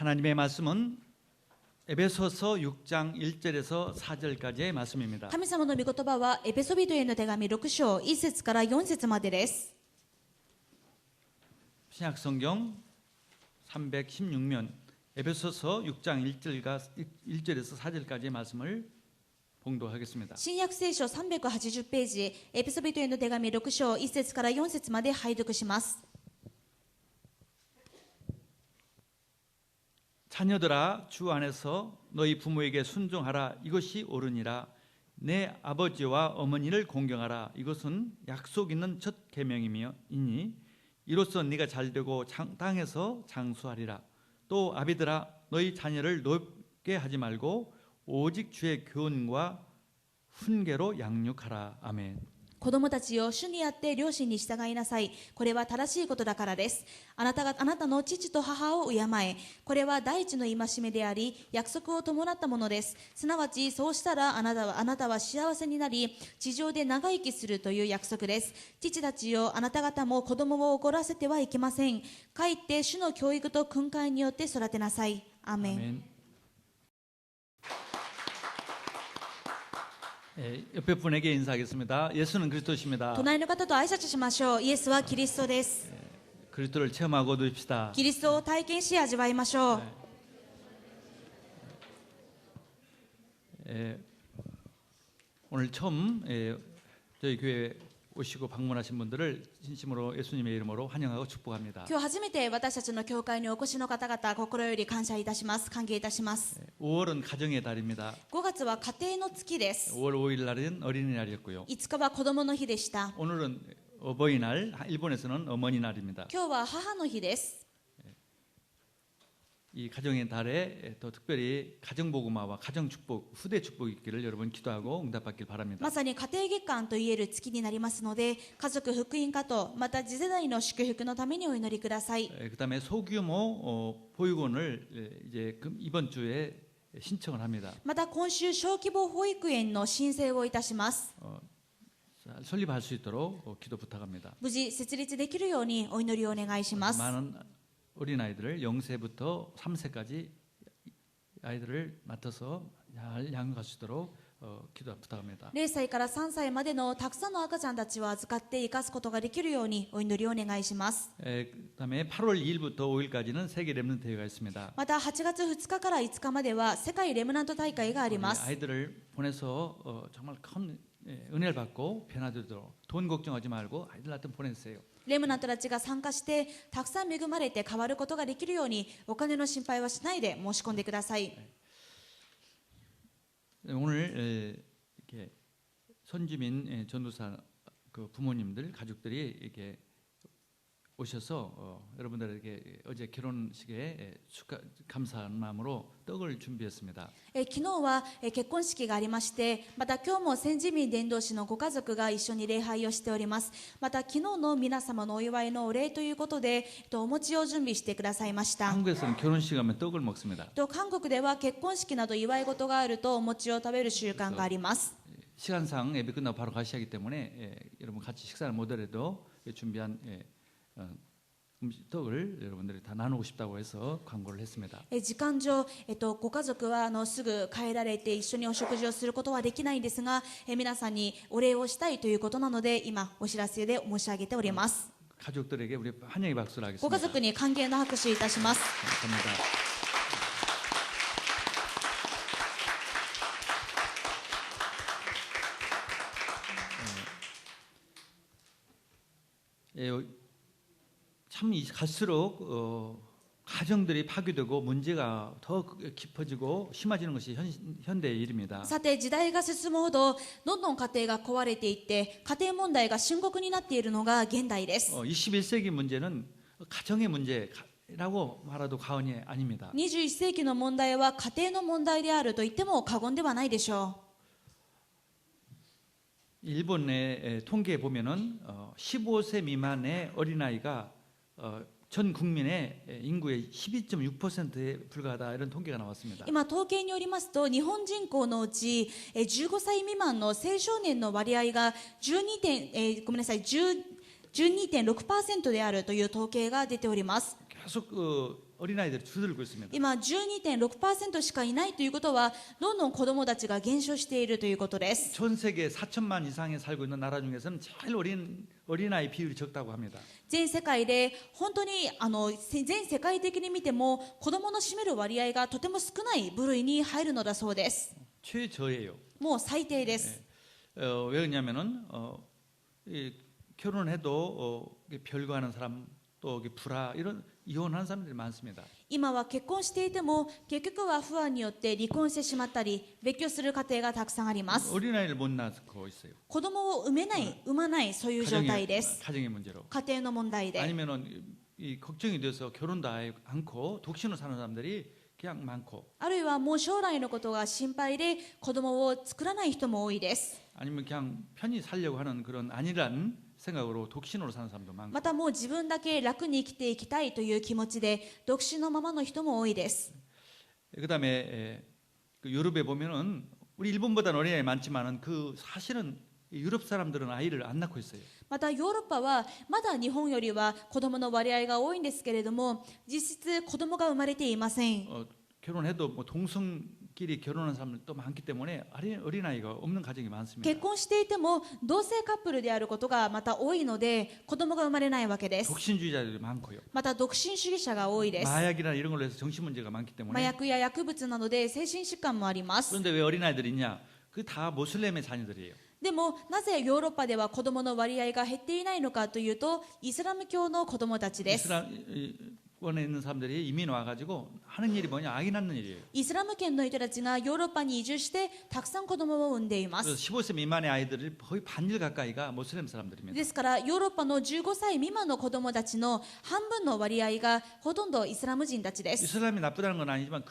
하나님의 말씀은 에베소서 6장 1절에서 4절까지의 말씀입니다. 神様の御言葉はエペソビトへの手紙6章1節から4節までです。 신약 성경 316면 에베소서 6장 1절에서 4절까지의 말씀을 봉독하겠습니다. 新約聖書380ページ、エペソビトへの手紙6章1節から4節まで拝読します。 자녀들아 주 안에서 너희 부모에게 순종하라. 이것이 옳으니라. 내 아버지와 어머니를 공경하라. 이것은 약속 있는 첫 계명이니 이로써 네가 잘되고 땅에서 장수하리라. 또 아비들아 너희 자녀를 높게 하지 말고 오직 주의 교훈과 훈계로 양육하라. 아멘. 子供たちよ、主にあって両親に従いなさい。これは正しいことだからです。あなたの父と母を敬え。これは第一の戒めであり、約束を伴ったものです。すなわち、そうしたらあなたは幸せになり、地上で長生きするという約束です。父たちよ、あなた方も子供を怒らせてはいけません。かえって主の教育と訓戒によって育てなさい。アーメン。 아멘. 옆에 분에게 인사하겠습니다. 예수는 그리스도십니다. 隣の方と挨拶しましょう。イエスはキリストです。 그리스도를 체험하고 누립시다. キリストを体験し味わいましょう。 오늘 처음 저희 교회 오시고 방문하신 분들을 진심으로 예수님의 이름으로 환영하고 축복합니다. 今日初めて私たちの教会にお越しの方々、心より感謝いたします。歓迎いたします。 5월은 가정의 달입니다. 5月は家庭の月です。 5월 5일 날은 어린이날이었고요. 5日は子供の日でした。 오늘은 어버이날, 일본에서는 어머니날입니다. 今日は母の日です。 이 가정의 달에 더 특별히 가정복음화와 가정축복, 후대축복 있기를 여러분 기도하고 응답받길 바랍니다. まさに家庭月間といえる月になりますので、家族福音化とまた次世代の祝福のためにお祈りください。 그다음에 소규모 보육원을 이제 이번 주에 신청을 합니다. また今週小規模保育園の申請をいたします。 설립할 수 있도록 기도 부탁합니다. 無事設立できるようにお祈りをお願いします。 많은 어린아이들을 0세부터 3세까지 아이들을 맡아서 잘 양육할 수 있도록 기도 부탁합니다. 0歳から3歳までのたくさんの赤ちゃんたちを預かって生かすことができるようにお祈りをお願いします。 그다음에 8월 2일부터 5일까지는 세계 렘넌트 대회가 있습니다. また8月2日から5日までは世界レムナント大会があります。 아이들을 보내서 정말 큰 은혜를 받고 변화되도록 돈 걱정하지 말고 아이들한테 보내주세요. レムナントたちが参加してたくさん恵まれて変わることができるようにお金の心配はしないで申し込んでください。 오늘 이렇게 선주민 전도사 그 부모님들 가족들이 이렇게 오셔서 여러분들에게 어제 결혼식에 감사한 마음으로 떡을 준비했습니다. 昨日は結婚式がありまして、また今日も先住民伝道師のご家族が一緒に礼拝をしております。また昨日の皆様のお祝いのお礼ということでお餅を準備してくださいました。 한국에서는 결혼식 하면 떡을 먹습니다. 韓国では結婚式など祝い事があるとお餅を食べる習慣があります。 시간상 예배 끝나고 바로 가셔야 하기 때문에 여러분 같이 식사를 못하더라도 준비한 떡을 여러분들이 다 나누고 싶다고 해서 광고를 했습니다. 時間上、ご家族はすぐ帰られて一緒にお食事をすることはできないんですが、皆さんにお礼をしたいということなので今お知らせで申し上げております。 가족들에게 우리 환영의 박수를 하겠습니다. ご家族に歓迎の拍手いたします。 감사합니다. 참 갈수록 가정들이 파괴되고 문제가 더 깊어지고 심해지는 것이 현대의 일입니다. さて時代が進むほどどんどん家庭が壊れていって家庭問題が深刻になっているのが現代です。 21세기 문제는 가정의 문제라고 말해도 과언이 아닙니다. 21世紀の問題は家庭の問題であると言っても過言ではないでしょう。 일본의 통계에 보면은 15세 미만의 어린아이가 전 국민의 인구의 12.6%에 불과하다 이런 통계가 나왔습니다. 今統計によりますと日本人口のうち15歳未満の青少年の割合が12.6% であるという統計が出ております。 계속 어린아이들이 줄어들고 있습니다. 今 12.6% しかいないということはどんどん子どもたちが減少しているということです。 전 세계 4천만 이상에 살고 있는 나라 중에서는 제일 어린아이 비율이 적다고 합니다. 全世界で本当に全世界的に見ても子どもの占める割合がとても少ない部類に入るのだそうです。 최저예요. もう最低です。 왜 그러냐면은 결혼해도 별거하는 사람 또 불화 이런 이혼하는 사람들이 많습니다. 今は結婚していても結局は不安によって離婚してしまったり別居する家庭がたくさんあります。 어린아이를 못 낳고 있어요. 子供を産まないそういう状態です。 가정의 문제로. 家庭の問題で 아니면은 이 걱정이 돼서 결혼도 않고 독신으로 사는 사람들이 그냥 많고. あるいはもう将来のことが心配で子供を作らない人も多いです。 아니면 그냥 편히 살려고 하는 그런 안일한 생각으로 독신으로 사는 사람도 많고. またもう自分だけ楽に生きていきたいという気持ちで独身のままの人も多いです。 그다음에 그 유럽에 보면은 우리 일본보다는 어린아이 많지만은 그 사실은 유럽 사람들은 아이를 안 낳고 있어요. またヨーロッパはまだ日本よりは子供の割合が多いんですけれども実質子供が生まれていません。 결혼해도 뭐 동성끼리 결혼한 사람들도 많기 때문에 어린아이가 없는 가정이 많습니다. 結婚していても同性カップルであることがまた多いので子供が生まれないわけです。 독신주의자들이 많고요. また独身主義者が多いです。 마약이나 이런 걸로 해서 정신 문제가 많기 麻 때문에. 薬や薬物などで精神疾患もあります。 그런데 왜 어린아이들이 있냐? 그 다 모슬렘의 자녀들이에요. でもなぜヨーロッパでは子供の割合が減っていないのかというとイスラム教の子供たちです。 이스라엘권에 있는 사람들이 이민 와가지고 하는 일이 뭐냐? 아기 낳는 일이에요. イスラム圏の人たちがヨーロッパに移住してたくさん子供を産んでいま 그래서 す。 15세 미만의 아이들을 거의 반일 가까이가 모슬렘 사람들입니다. ですからヨーロッパの15歳未満の子供たちの半分の割合がほとんどイスラム人たちです。 이슬람이 나쁘다는 건 아니지만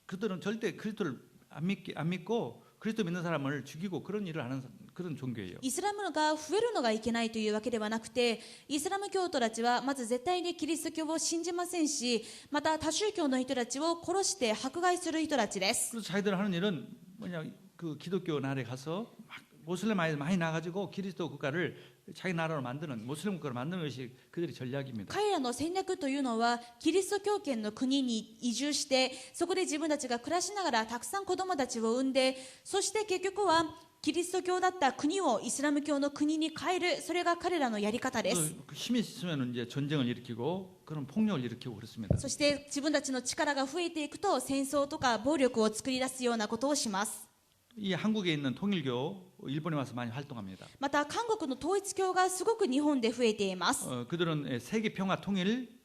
그들은 절대 그리스도를 안 믿고 그리스도 믿는 사람을 죽이고 그런 일을 하는 그런 종교예요. イスラムが増えるのがいけないというわけではなくてイスラム教徒たちはまず絶対にキリスト教を信じませんしまた他宗教の人たちを殺して迫害する人たちです。 그래서 자기들 하는 일은 뭐냐 그 기독교 나라에 가서 막 모슬렘 아이들 많이 나가지고 그리스도 국가를 자기 나라로 만드는 모슬렘 국가를 만드는 것이 그들의 전략입니다. 彼らの戦略というのはキリスト教圏の国に移住してそこで自分たちが暮らしながらたくさん子供たちを産んでそして結局はキリスト教だった国をイスラム教の国に変えるそれが彼らのやり方です。 힘이 있으면 이제 전쟁을 일으키고 그런 폭력을 일으키고 그렇습니다. そして自分たちの力が増えていくと戦争とか暴力を作り出すようなことをします。 이 한국에 있는 통일교 일본에 와서 많이 활동합니다. また韓国の統一教がすごく日本で増えています。 그들은 세계 평화 통일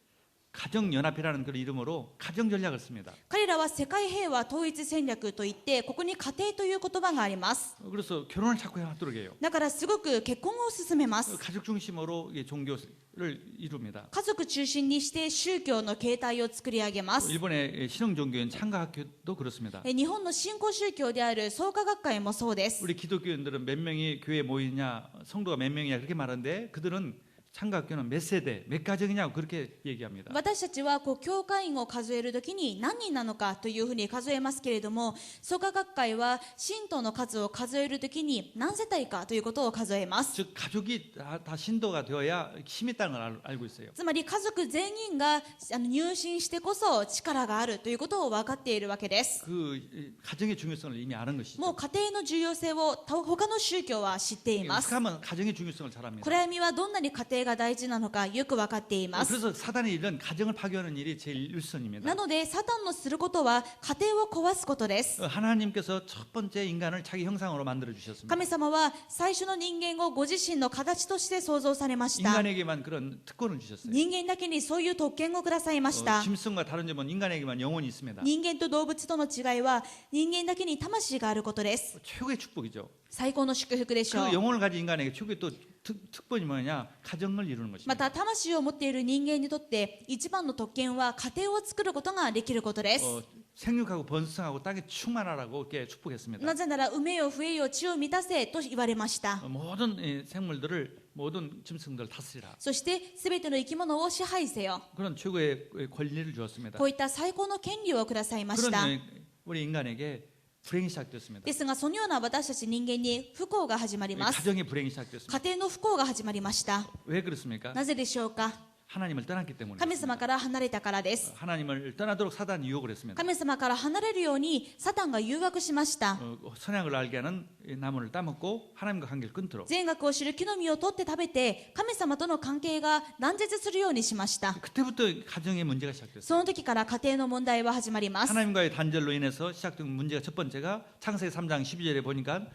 가정 연합이라는 그런 이름으로 가정 전략을 씁니다. 彼らは世界平和統一戦略といってここに家庭という言葉があります。 그래서 결혼을 자꾸 해하도록 해요. だからすごく結婚を進めます。 가족 중심으로 종교를 이룹니다. 家族中心にして宗教の形態を作り上げます。 일본의 신흥 종교인 창가학교도 그렇습니다. 日本の新興宗教である創価学会もそうです。 우리 기독교인들은 몇 명이 교회에 모이냐, 성도가 몇 명이냐 그렇게 말하는데 그들은 창가학교는 몇 세대, 몇 가정이냐고 그렇게 얘기합니다. 私たちは教会員を数えるときに何人なのかというふうに数えますけれども創価学会は信徒の数を数えるときに何世帯かということを数えます。 즉 가족이 다 신도가 되어야 힘이 있다는 걸 알고 있어요. つまり家族全員が入信してこそ力があるということを分かっているわけです。 그 가정의 중요성을 이미 아는 も 것이죠. う家庭の重要性を他の宗教は知っています。 하면 가정의 중요성을 잘 압니다. 暗闇はどんなに家庭が大事なのかよく分かっています。 그래서 사단의 일은 가정을 파괴하는 일이 제일 일선입니다. なのでサタンのすることは家庭を壊すことです。 하나님께서 첫 번째 인간을 자기 형상으로 만들어 주셨습니다. 神様は最初の人間をご自身の形として創造されました。 인간에게만 그런 특권을 주셨어요. 人間だけにそういう特権をくださいました。 짐승과 다른 점은 인간에게만 영혼이 있습니다. 人間と動物との違いは人間だけに魂があることです。 최고의 축복이죠. 最高の祝福でしょ 그 う。 영혼을 가진 인간에게 최고의 또 특권이 뭐냐? 가정을 이루는 ま 것입니다. た魂を持っている人間にとって一番の特権は家庭を作ることができることです。 생육하고 번성하고 땅에 충만하라고 이렇게 축복했습니다. なぜなら埋めよ増えよ地を満たせと言われました。 모든 생물들을 모든 짐승들을 다스리라. そして全ての生き物を支配せよ。 그런 최고의 권리를 주었습니다. こういった最高の権利をくださいました。 그런 우리 인간에게 불행이 시작됐습니다. ですがそのような私たち人間に不幸が始まります。 가정의 불행이 시작됐습니다. 家庭の不幸が始まりました。 왜 그렇습니까? なぜでしょうか。 하나님을 떠났기 때문에 神様から離れたからです。 하나님을 떠나도록 사단이 유혹을 했습니다. 神様から離れるようにサタンが誘惑しました。 선악을 알게 하는 나무를 따먹고 하나님과 관계를 끊도록. 善悪を知る木の実を取って食べて神様との関係が断絶するようにしました。 그때부터 가정의 문제가 시작됐어요. その時から家庭の問題は始まります。 하나님과의 단절로 인해서 시작된 문제가 첫 번째가 창세기 3장 12절에 보니까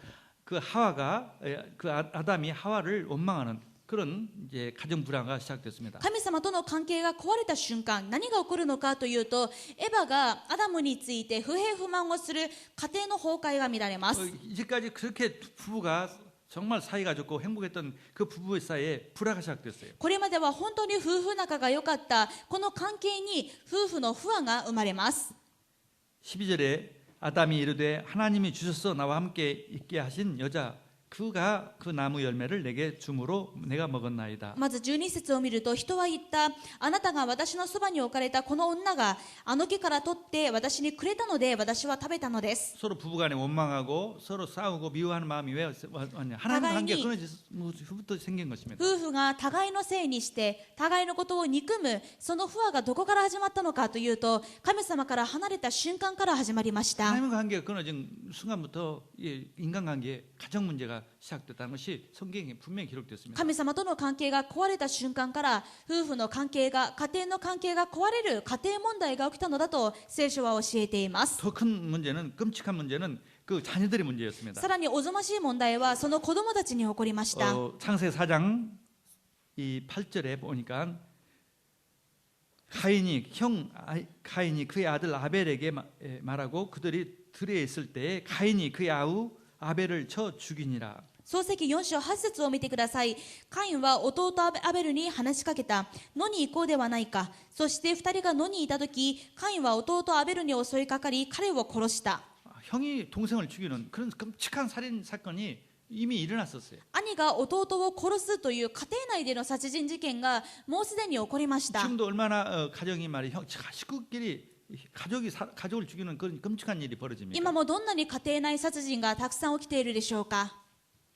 그 하와가 그 아담이 하와를 원망하는 그런 이제 가정 불화가 시작됐습니다. 神様との関係が壊れた瞬間、何が起こるのかというと、エヴァがアダムについて不平不満をする家庭の崩壊が見られます。 이제까지 그렇게 부부가 정말 사이가 좋고 행복했던 그 부부 사이에 불화가 시작됐어요. これまでは本当に夫婦仲が良かったこの関係に夫婦の不和が生まれます。 12절에 아담이 이르되 하나님이 주셔서 나와 함께 있게 하신 여자 그가 그 나무 열매를 내게 주므로 내가 먹었나이다. まず12節を見ると、人は言った。あなたが私のそばに置かれたこの女があの木から取って私にくれたので私は食べたのです。 서로 부부간에 원망하고 서로 싸우고 미워하는 마음이 왜 왔냐? 하나님과 관계가 끊어지부터 생긴 것입니다. 夫婦が互いのせいにして互いのことを憎むその不和がどこから始まったのかというと、神様から離れた瞬間から始まりました。 하나님과 관계가 끊어진 순간부터 인간관계 가정 문제가 시작됐다는 것이 성경에 분명히 기록됐습니다. 神様との関係が壊れた瞬間から夫婦の関係が家庭の関係が壊れる家庭問題が起きたのだと聖書は教えています。 더 큰 문제는 끔찍한 문제는 그 자녀들의 문제였습니다. さらにおぞましい問題はその子供たちに起こりました。 창세기 4장 이 8절에 보니까 가인이 그의 아들 아벨에게 말하고 그들이 들에 있을 때에 가인이 그의 아우 아벨을 쳐 죽이니라. 創世記4章8節を見てください。カインは弟アベルに話しかけた。野に行こうではないか。そして2人が野にいたとき、カインは弟アベルに襲いかかり彼を殺した。 형이 동생을 죽이는 그런 끔찍한 살인 사건이 이미 일어났었어요. 兄が弟を殺すという家庭内での殺人事件がもうすでに起こりました。 지금도 얼마나 가정이 말이야 식구끼리 가족을 죽이는 그런 끔찍한 일이 벌어집니다. 今もどんなに家庭内殺人がたくさん起きているでしょうか。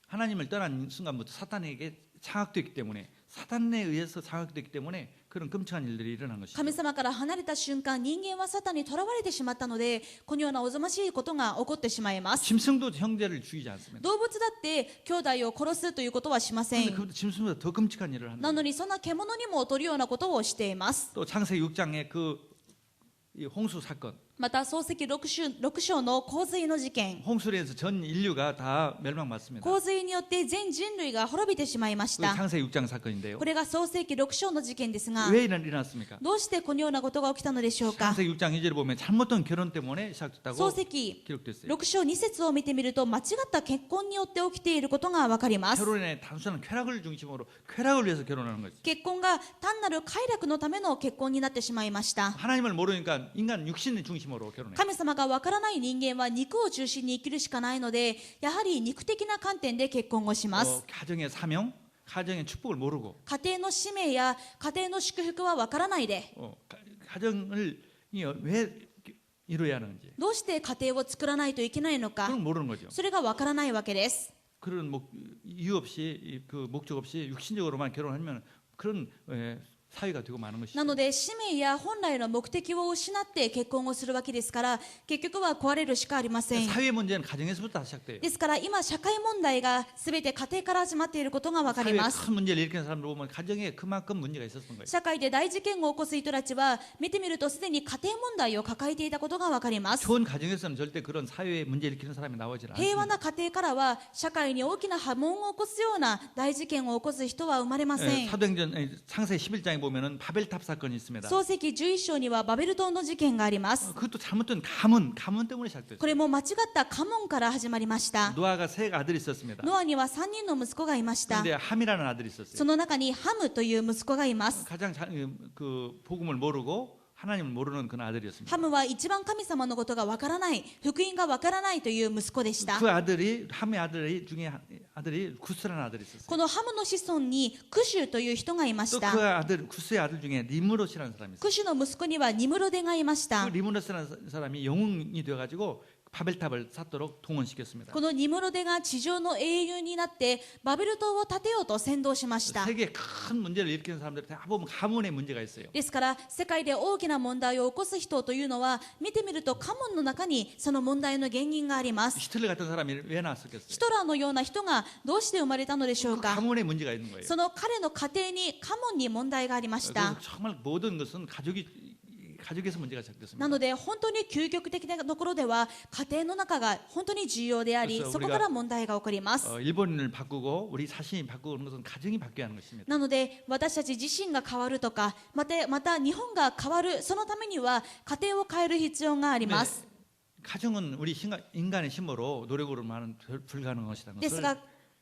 하나님을 떠난 순간부터 사탄에게 장악됐기 때문에 사탄에 의해서 장악됐기 때문에 그런 끔찍한 일들이 일어난 것이죠. 神様から離れた瞬間、人間はサタンにとらわれてしまったので、このようなおぞましいことが起こってしまいます。 짐승도 형제를 죽이지 않습니다. 動物だって兄弟を殺すということはしません。 그런데 그 짐승보다 더 끔찍한 일을 な 한다. のにそんな獣にも劣るようなことをしています。 또 창세기 6장의 이 홍수 사건. また創世記6章の洪水の事件、 홍수로 해서 전 인류가 다 멸망받습니다. 洪水によって全人類が滅びてしまいまし 그 た。 창세기 6장 사건인데요. これが創世記6章の事件ですが、 왜 일어났습니까? どうしてこのようなことが起きたのでしょうか。 창세기 6장 2절에 보면 잘못된 결혼 때문에 創 시작됐다고 世記 기록됐어요. 6章2節を見てみると、間違った結婚によって起きていることがわかります。 결혼의 단순한 쾌락을 중심으로 쾌락을 위해서 결혼하는 거죠. 結婚が単なる快楽のための結婚になってしまいました。 하나님을 모르니까 인간 육신의 중심으로 결혼해요. 神様がわからない人間は肉を中心に生きるしかないので、やはり肉的な観点で結婚をします。 가정의 사명, 가정의 축복을 모르고 家庭の使命や家庭の祝福はわからないで、 가정을 왜 이루어야 하는지 どうして家庭を作らないといけないのか、 그건 모르는 거죠. それがわからないわけです。 그런 이유 없이 그 목적 없이 육신적으로만 결혼하면 그런 사회가 되고 마는 것이죠. なので使命や本来の目的を失って結婚をするわけですから、結局は壊れるしかありません。 사회 문제는 가정에서부터 시작돼요. ですから今社会問題が全て家庭から始まっていることがわかり 사회에 ます。 큰 문제를 일으키는 사람들 보면 가정에 그만큼 문제가 있었던 거예요. 社会で大事件を起こす人たちは見てみるとすでに家庭問題を抱えていたことがわかります。 좋은 가정에서는 절대 그런 사회에 문제 일으키는 사람이 나오질 平和 않습니다. な家庭からは社会に大きな波紋を起こすような大事件を起こす人は生まれません。 사도행전 창세 11장에 보면은 바벨탑 사건이 있습니다. 創世記11章にはバベル島の事件があります。 그것도 잘못된 가문 때문에 시작됐어요. これも間違った家紋から始まりました。 노아가 세 아들이 있었습니다. ノアには3人の息子がいました。 그런데 함이라는 아들이 そ 있었어요. の中にハムという息子がいます。 가장 그 복음을 모르고 하나님을 모르는 그런 아들이었습니다. ハムは一番神様のことがわからない、福音がわからないという息子でした。 그 아들이 함의 아들 중에 아들이 구스라는 아들이 있었어요. このハムの子孫にクシュという人がいまし 또 た。 그 아들 구스의 아들 중에 리므롯이라는 사람이 있어요. クシュの息子にはニムロデがいました 그 。 리므롯이라는 사람이 영웅이 되어가지고 바벨탑을 쌓도록 동원시켰습니다. このニムロデが地上の英雄になってバベル塔を建てようと先導しました。 세계에 큰 문제를 일으키는 사람들 다 보면 가문의 문제가 있어요. ですから世界で大きな問題を起こす人というのは見てみると家紋の中にその問題の原因があります。 히틀러 같은 사람이 왜 나왔었겠어요? ヒトラーのような人がどうして生まれたのでしょう 그 か。 가문에 문제가 있는 거예요. その彼の家庭に家紋に問題がありまし 그래서 た。 정말 모든 것은 가족에서 문제가 な 시작됐습니다. ので本当に究極的なところでは家庭の中が本当に重要であり、 그래서 そこから問題が起こります。 일본을 바꾸고 우리 자신이 바꾸는 것은 가정이 바뀌어야 하는 것입니다. なので私たち自身が変わるとかまた日本が変わる、そのためには家庭を変える必要があります。 가정은 우리 인간의 힘으로 노력으로만은 불가능한 것이라는 것을 ですが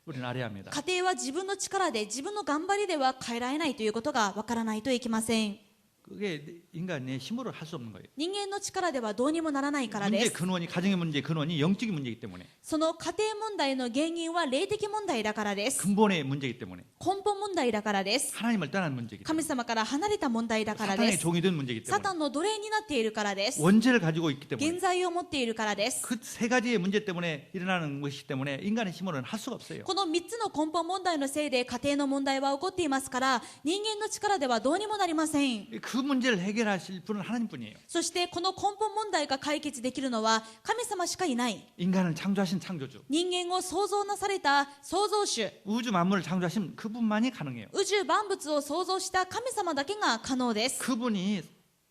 우리는 알아야 합니다. 家庭は自分の力で自分の頑張りでは変えられないということがわからないといけません。 그게 인간의 힘으로 할 수 없는 거예요. 人間の力ではどうにもならないからで 문제 す。 근원이 가정의 문제 근원이 영적인 문제이기 때문에 その家庭問題の原因は霊的問題だからです。 근본의 문제이기 때문에 根本問題だからです。 하나님을 떠난 문제이기 때문에 神様から離れた問題だからで 사탄의 す。 종이 된 문제이기 サ 때문에 タンの奴隷になっているからです。 원죄를 가지고 있기 때문에 現在を持っているからです。 그 세 가지의 문제 때문에 일어나는 것이기 때문에 인간의 힘으로는 할 수가 없어요. この3つの根本問題のせいで家庭の問題は起こっていますから、人間の力ではどうにもなりません。 그 문제를 해결하실 분은 하나님뿐이에요. そしてこの根本問題が解決できるのは神様しかいない。 인간을 창조하신 창조주, 人間を創造なされた創造主、 우주 만물을 창조하신 그분만이 가능해요. 宇宙万物を創造した神様だけが可能です。 그분이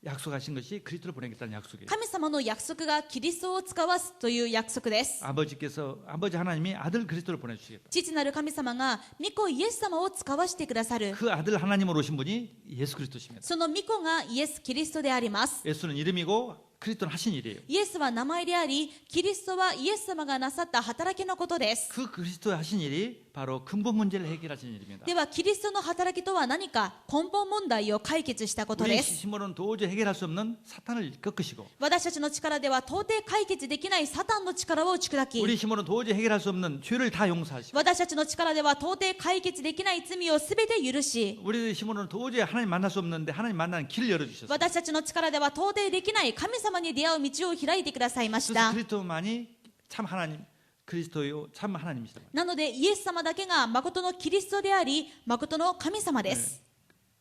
약속하신 것이 그리스도를 보내겠다는 약속이에요. 神様の約束がキリストを使わすという約束です。 아버지 하나님이 아들 그리스도를 보내주시겠다. 父なる神様が御子イエス様を使わしてくださる。 그 아들 하나님으로 오신 분이 예수 그리스도십니다. その御子がイエス・キリストであります。 예수는 이름이고 그리스도는 하신 일이에요. イエスは名前であり、キリストはイエス様がなさった働きのことです。 그 그리스도의 하신 일이 바로 근본 문제를 해결하신 일입니다. ではキリストの働きとは何か、根本問題を解決したこと 우리 です。 힘으로는 도저히 해결할 수 없는 사탄을 꺾으시고 私たちの力では到底解決できないサタンの力を打ち砕き、 우리 힘으로는 도저히 해결할 수 없는 죄를 다 용서하시고 私たちの力では到底解決できない罪をすべて許し、 우리 힘으로는 도저히 하나님 만날 수 없는데 하나님 만나는 길을 열어주셨어요. 私たちの力では到底できない神様に出会う道を開いてくださいまし 그래서 た。 그리스도만이 참 하나님, 그리스도요 참 하나님이시다. なのでイエス様だけが誠のキリストであり、誠の神様です。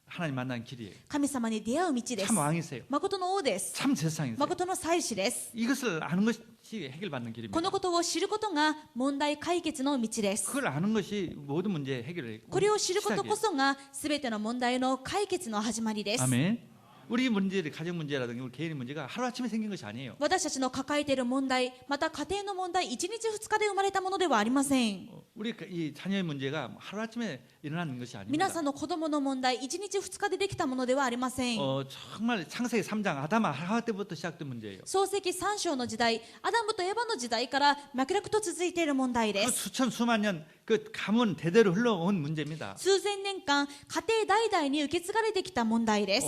하나님 만나는 길이에요. 神様に出会う道です。 참 왕이세요. 誠の王です。 참 세상이세요. 誠の祭司です。 이것을 아는 것이 해결받는 こ 길입니다. のことを知ることが問題解決の道です。 그걸 아는 것이 모든 문제 해결의 これを知ることこ 시작이에요. そが全ての問題の解決の始まりです。 아멘. 우리 문제들 가정 문제라든지 우리 개인의 문제가 하루아침에 생긴 것이 아니에요. 私たちの抱えている問題、また家庭の問題、1日2日で生まれたものではありません。 우리 이 자녀의 문제가 하루아침에 일어나는 것이 皆 아닙니다. さんの子供の問題、1日2日でできたものではありません。 정말 창세기 3장 아담 하와 때부터 시작된 문제예요. 創世記3章の時代、アダムとエヴァの時代から脈々と続いている問題で 그 す。 수천 수만 년 그 가문 대대로 흘러온 문제입니다. 数千年間、家庭代々に受け継がれてきた問題です。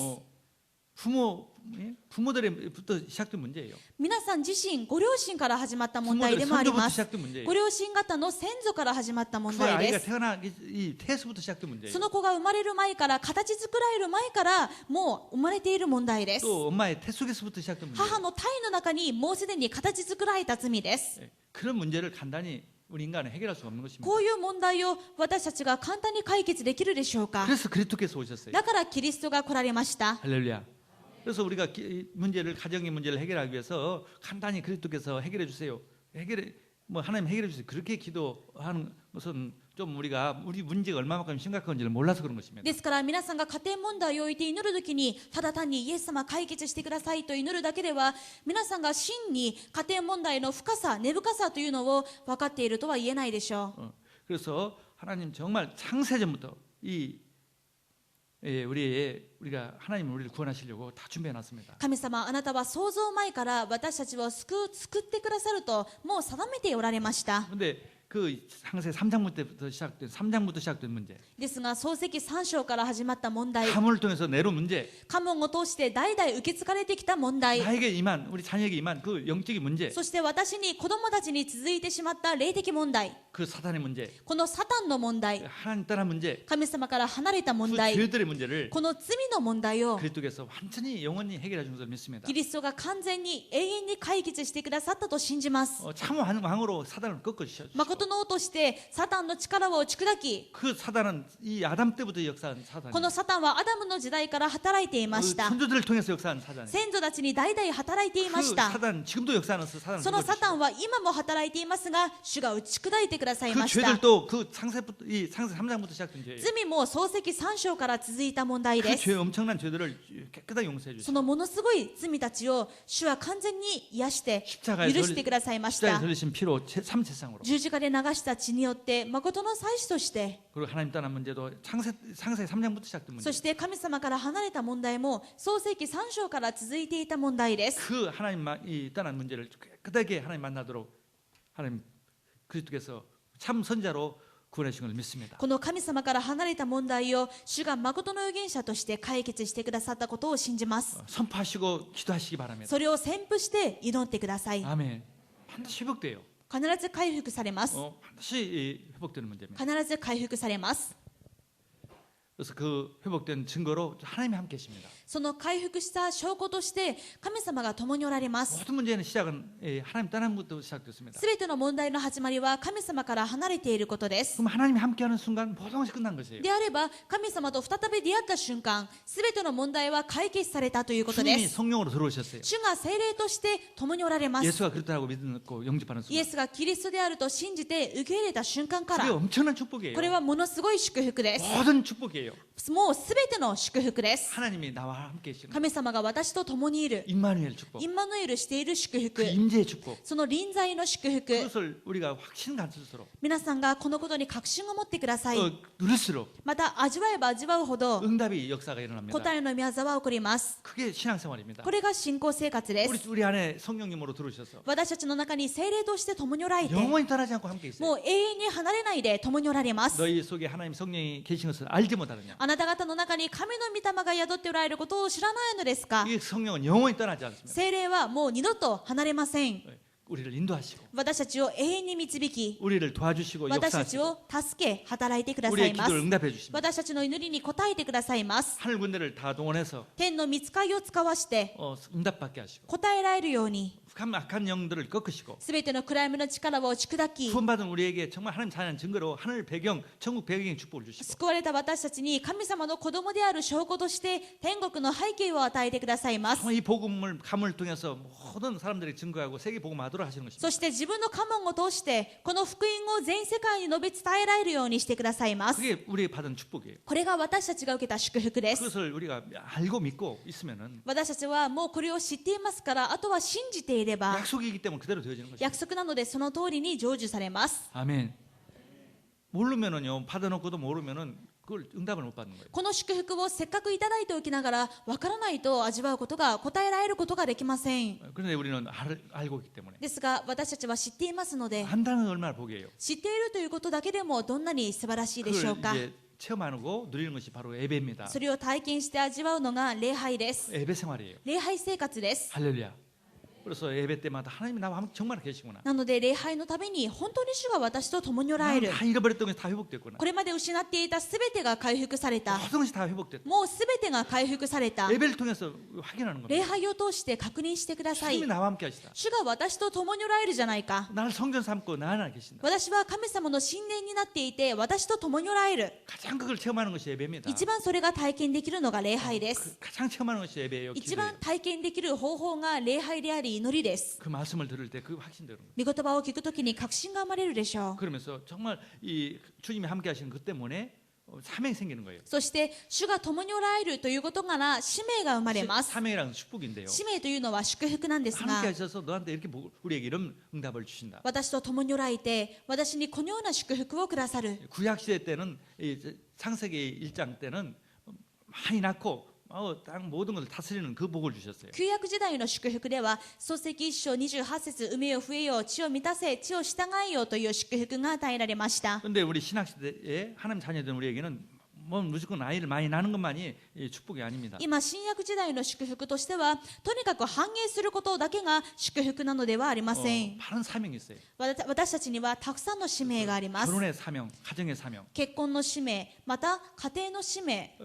부모들부터 시작된 문제예요. 皆さん自身、ご両親から始まった問題でもあり 부모들의 ま 선조부터 す。 시작된 문제예요. ご両親方の先祖から始まった問 그 題 아이가 です。 태어나기 이 태수부터 시작된 문제예요. その子が生まれる前から形作られる前からもう生まれている問題です。 또 엄마의 태 속에서부터 시작된 문제예요. 母の胎の中にもうすでに形作られた罪です。 예, 그런 문제를 간단히 우리 인간은 해결할 수 없는 것입니다. こういう問題を私たちが簡単に解決できるでしょうか。 그래서 그리스도께서 오셨어요. だからキリストが来られました。 할렐루야. 그래서 우리가 문제를 가정의 문제를 해결하기 위해서 간단히 그리스도께서 해결해 주세요. 하나님 해결해 주세요. 그렇게 기도하는 것은 좀 우리가 우리 문제가 얼마만큼 심각한지를 몰라서 그런 것입니다. ですから皆さんが家庭問題を置いて祈るときにただ単にイエス様解決してくださいと祈るだけでは皆さんが真に家庭問題の深さ根深さというのを分かっているとは言えないでしょう。 그래서 하나님 정말 창세전부터 우리가 하나님 우리를 구원하시려고 다 준비해 놨습니다. 神様あなたは創造前から私たちを救ってくださるともう定めておられました。 그런데 그 상세 3장부터 시작된 문제, ですが漱石3章から始まった問題、 가문을 통해서 내려온 문제, 家紋を通して代々受け継がれてきた問題、 나에게 임한 우리 자녀에게 임한 그 영적인 문제, そして私に子供たちに続いてしまった霊的問題、 그 사단의 문제, このサタンの問題、 하나님 떠난 문제, 神様から離れた 그 問題、 죄들의 문제를 この罪の問題を 그리스도께서 완전히 영원히 해결해 준 것을 믿습니다. キリストが完全に永遠に解決してくださったと信じます。 참 왕으로 사단을 꺾어주셨죠. 誠の王としてサタンの力を打ち砕き、 그 사단은 이 아담 때부터 역사한 こ 사단이에요. のサタンはアダムの時代から働いていま 그 した。 선조들을 통해서 역사한 사단이에요. 先祖たちに代々働いていま 그 した。 사단 지금도 역사하는 사단을 そのサタン 꺾어주시고 は今も働いていますが、主が打ち砕いてください 그 ました。 죄들도 그 상세부터 이 상세 3장부터 시작된 죄예요. 罪も漱石3章から続いた問題 그 です 죄 。 엄청난 죄들을 깨끗하게 용서해 そ 주시고 のものすごい罪たちを主は完全に癒して許 십자가에 してくださいまし 십자가에 た。 흘리신 피로 삼세상으로 十字架で流した血によって誠の祭司として、 그리고 하나님 떠난 문제도 상세 3장부터 시작된 そ 문제. して神様から離れた問題も創世記3章から続いていた問題です。 그 하나님 이 떠난 문제를 깨끗하게 하나님 만나도록 하나님 그리스도께서 참 선자로 구원해 주신 걸 믿습니다. この神様から離れた問題を主が誠の預言者として解決してくださったことを信じます。 선포하시고 기도하시기 바랍니다. それを宣布して祈ってください。 아멘. 반드시 회복돼요. 必ず回復されます。 반드시 회복되는 문제입니다. 必ず回復されます。 그래서 그 회복된 증거로 하나님이 함께 계십니다. その回復した証拠として神様が共におられます。 모든 문제는 시작은 하나님 떠난 것부터 시작됐습니다. すべての問題の始まりは神様から離れていることです。 그럼 하나님이 함께하는 순간 모든 것이 끝난 것이에요. であれば神様と再び出会った瞬間、すべての問題は解決されたということで 주님이 す。 성령으로 들어오셨어요. 主が聖霊として共におられます。 예수가 그렇다고 믿고 영접하는 イエ 순간 スがキリストであると信じて受け入れた瞬間か 그게 ら、 엄청난 축복이에요. これはものすごい祝福です。 모든 축복이에요. もうすべての祝福です。 하나님이 나와 함께 계시는 神様が私と共にいる、 임마누엘 축복, インマヌエルしている祝 그 福、 임재의 축복, その臨在の祝福、 그것을 우리가 확신 갖을수록 皆さんがこのことに確信を持ってください。 누릴수록 また味わえば味わうほど 응답이 역사가 일어납니다. 答えの御業は起こります。 그게 신앙생활입니다. これが信仰生活です。 우리 안에 성령님으로 들어오셔서 私たちの中に聖霊として共におられて、も 영원히 떠나지 않고 함께 있어요. う永遠に離れないで共におられます。 너희 속에 하나님 성령이 계신 것을 알지 못하느냐? あなた方の中に神の御霊が宿っておられることを知らないのですか？ 이 성령은 영원히 떠나지 않습니다. 聖霊はもう二度と離れません。 우리를 인도하시고 私たちを永遠に導き、 우리를 도와주시고 私たち 역사하시고 を助け働いてくださ 우리의 います。 기도를 응답해 주십니다. 私たちの祈りに応えてくださいます。 하늘 군대를 다 동원해서 天の御使いを使わして 응답받게 하시고 答えられるように、 악한 영들을 꺾으시고 すべての暗闇の力を打ち砕き、 구원받은 우리에게 정말 하나님 자녀 증거로 하늘 배경, 천국 배경의 축복을 주시고 救われた私たちに神様の子供である証拠として天国の背景を与えてくださいます。 이 복음을 감을 통해서 모든 사람들이 증거하고 세계 복음하도록 하시는 것입니다. そして自分の家紋を通してこの福音を全世界に述べ伝えられるようにしてくださいます。 그게 우리가 받은 축복이에요. これが私たちが受けた祝福です。 그것을 우리가 알고 믿고 있으면은 私たちはもうこれを知っていますから、あとは信じていれば 약속이기 때문에 그대로 되어지는 것입니다. 約束なのでその通りに成就されます。 아멘. 모르면은요, 받아놓고도 모르면은 그걸 응답을 못 받는 거예요. この祝福をせっかくいただいておきながらわからないと味わうことが、答えられることができません。 그런데 우리는 알고 있기 때문에 ですが私たちは知っていますので、 한다는 건 얼마나 복이에요. 知っているということだけでもどんなに素晴らしいでしょう 그걸 か。 이제 체험하고 누리는 것이 바로 예배입니다. それを体験して味わうのが礼拝です。 예배 생활이에요. 礼拝生活です。 할렐루야. 그래서 예배 때마다 하나님이 나와 함께 정말 계시구나. なので礼拝のたびに本当に主が私と共におられ 나는 る。 다 잃어버렸던 것이 다 회복됐구나. これまで失っていたすべてが回復された。 모든 것이 다 회복됐다. もうすべてが回復された。 예배를 통해서 확인하는 礼 겁니다. 拝を通して確認してください 주님이 。 나와 함께 하시다. 主が私と共におられるじゃないか。 나를 성전 삼고 나 안에 계신다. 私は神様の神殿になっていて、私と共におられる。 가장 그걸 체험하는 것이 예배입니다. 一番それが体験できるのが礼拝です。 가장 체험하는 것이 예배예요. 一 기도예요. 番体験できる方法が礼拝であり祈りです。 그 말씀을 들을 때 그 확신되는 거예요. 御言葉を聞くときに確信が生まれるでしょう。 그러면서 정말 이 주님이 함께 하시는 그 때문에 사명이 생기는 거예요. そして主が共におられるということから使命が生まれます。 사명이란 축복인데요. 使命というのは祝福なんですが、 함께 하셔서 너한테 이렇게 우리에게 이런 응답을 주신다. 私と共におられて私にこのような祝福をくださる。 구약 시대 때는 이 창세기 1장 때는 많이 낳고 딱 모든 것을 다스리는 그 복을 주셨어요. 旧約時代の祝福では創世記1章28節海を増えよう地を満たせ地を従えようという祝福が与えられました。 그런데 우리 신학 시대에 하나님 자녀된 우리에게는 뭐 무조건 아이를 많이 낳는 것만이 축복이 아닙니다. 今新約時代の祝福としてはとにかく繁栄することだけが祝福なのではありません。 많은 사명이 있어요. 私たちにはたくさんの使命があります。 결혼의 사명, 가정의 사명. 結婚の使命また家庭の使命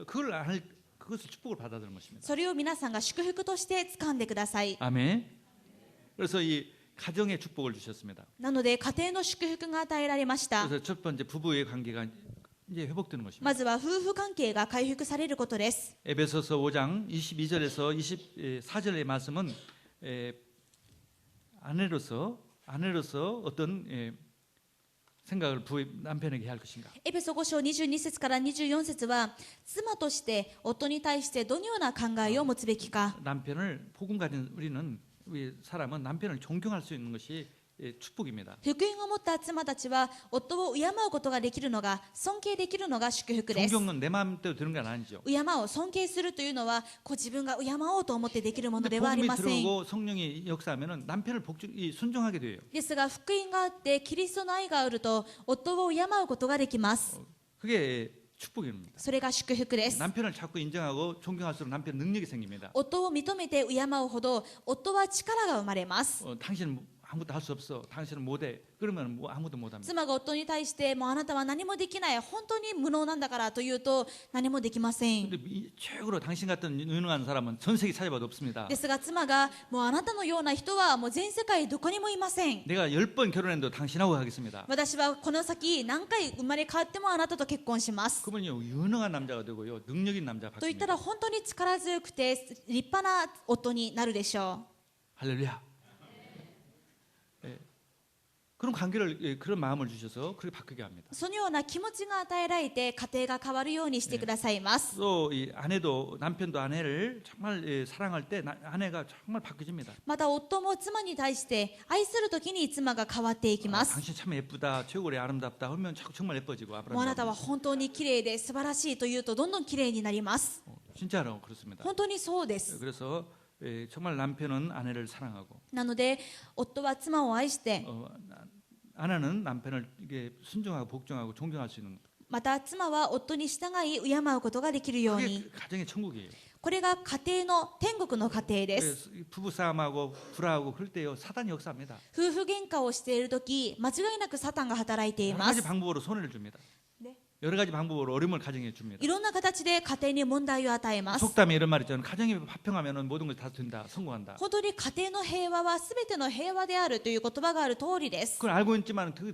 그것을 축복을 받아들이는 것입니다. それを皆さんが祝福として掴んでください。 아멘. 그래서 이 가정의 축복을 주셨습니다. なので家庭の祝福が与えられました。 그래서 첫 번째 부부의 관계가 이제 회복되는 것입니다. まずは夫婦関係が回復されることです。 에베소서 5장 22절에서 24절의 말씀은 아내로서 어떤 생각을 남편에게 할 것인가. エペソ5章22節から24節は妻として夫に対してどのような考えを持つべきか。 남편을 복음 가진 우리 사람은 남편을 존경할 수 있는 것이 축복입니다. 福音を持った妻たちは夫を敬うことができるのが尊敬できるのが祝福です。 존경은 내 마음대로 되는 건 아니죠. 敬う尊敬するというのは自分が敬おうと思ってできるもの 근데 ではあり 복음이 ません。 들어오고 성령이 역사하면은 남편을 순종하게 돼요. ですが福音があってキリストの愛があると夫を敬うことができます。 그게 축복입니다. それが祝福です。 남편을 자꾸 인정하고 존경할수록 남편 능력이 생깁니다. 夫を認めて敬うほど夫は力が生まれます。 당신은 아무것도 할 수 없어. 당신은 못해. 그러면 뭐 아무도 못합니다. 妻が夫に対してもうあなたは何もできない本当に無能なんだからと言うと何もできません。 근데 최고로 당신 같은 유능한 사람은 전 세계 찾아봐도 없습니다. ですが妻がもうあなたのような人はもう全世界どこにもいません。 내가 10번 결혼해도 당신하고 하겠습니다. 私はこの先何回生まれ変わってもあなたと結婚します。 그분요 유능한 남자가 되고요 능력 있는 남자가 と言ったら 바뀝니다. 本当に力強くて立派な夫になるでしょ 할렐루야. 그런 관계를 그런 마음을 주셔서 그렇게 바뀌게 합니다. う。そのような気持ちが与えられて家庭が変わるようにしてくださいます。 또 이 아내도 남편도 아내를 정말 사랑할 때 아내가 정말 바뀌집니다. また夫も妻に対して愛するときに妻が変わっていきます。 당신 참 예쁘다, 최고로 아름답다 하면 정말 예뻐지고 もうあなたは本当に綺麗で素晴らしいと言うとどんどん綺麗になります。 진짜로 그렇습니다. 本当にそうです。 그래서 정말 남편은 아내를 사랑하고 なので夫は妻を愛して 아내는 남편을 이게 순종하고 복종하고 존경할 수 있는 また妻は夫に従い敬うことができるよう 그게 に。 가정의 천국이에요. これが家庭の天国の家庭です。 부부 싸움하고 불화하고 그럴 때요 사단이 역사합니다. 夫婦喧嘩をしているとき間違いなくサタンが働いてい 여러 ま 가지 す。 방법으로 손해를 줍니다. 네. 여러 가지 방법으로 어려움을 가정에 줍니다. いろんな形で家庭に問題を与えます。 속담에 이런 말 있잖아요. 가정이 화평하면 모든 것이 다 된다, 성공한다. 本当に家庭の平和はすべての平和であるという言葉がある通りです。 그걸 알고 있지만 그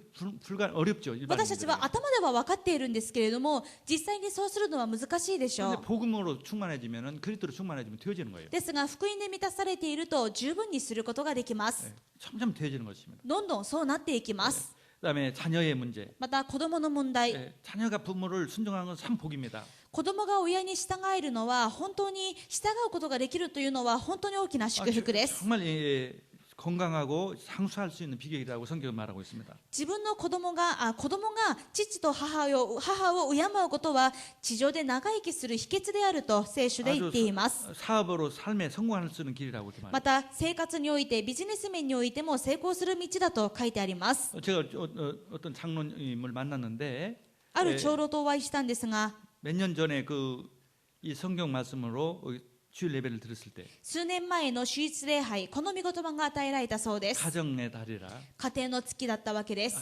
어렵죠. 私たちは 일반인들에게. 頭では分かっているんですけれども実際にそうするのは難しいでしょ 근데 う。 복음으로 충만해지면은 그리스도로 충만해지면 되어지는 거예요. ですが福音で満たされていると十分にすることができます。 점점 되어지는 것입니다. どんどんそうなっていきます。 그다음에 자녀의 문제. また子供の問題、 자녀가 부모를 순종하는 건 참 복입니다. 子供が親に従えるのは本当に従うことができるというのは本当に大きな祝福です。 정말 건강하고 상수할 수 있는 비결이라고 성경은 말하고 있습니다. 自分の子供が父と母を敬うことは地上で長生きする秘訣であると聖書で言っています。 사업으로 삶에 성공할 수 있는 길이라고 이렇게 ま 말합니다. た生活においてビジネス面においても成功する道だと書いてあります。 제가 어떤 장로님을 만났는데 ある長老とお会いしたんですが、 몇 년 전에 이 성경 말씀으로 주일 예배를 들었을 때 数年前の主日礼拝この御言葉が与えられたそうです。 가정의 달이라 家庭の月だったわけです。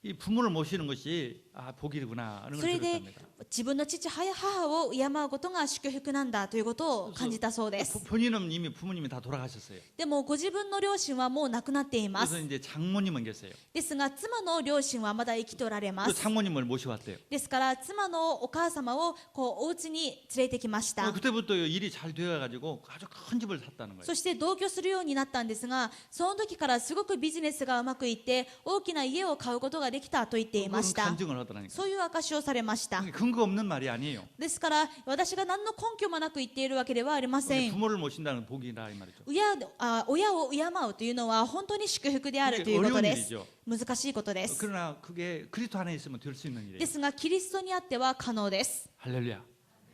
이 부모를 모시는 것이 복이구나 하는 そ 걸 れで 들었답니다. 自分の父母を敬うことが祝福なんだということを感じたそうです。 본인은 이미 부모님이 다 돌아가셨어요. でもご自分の両親はもう亡くなっていま 그래서 す。 이제 장모님은 계세요. ですが妻の両親はまだ生きておられま 그 す。 장모님을 모셔왔대요. ですから妻のお母様をお家に連れてきました。 그때부터 일이 잘 되어가지고 아주 큰 집을 샀다는 거예요. そして同居するようになったんですが、その時からすごくビジネスがうまくいって大きな家を買うことができたと言っていま 그런 した。 간증을 하더라니까. そういう証しをされました。 근거 없는 말이 아니에요. ですから私が何の根拠もなく言っているわけではありません。 부모를 모신다는 복이라 이 말이죠. 親を敬うというのは本当に祝福であるということです。難しいことです。 그러나 그게 그리스도 안에 있으면 될 수 있는 일이에요. ですがキリストにあっては可能です。 할렐루야.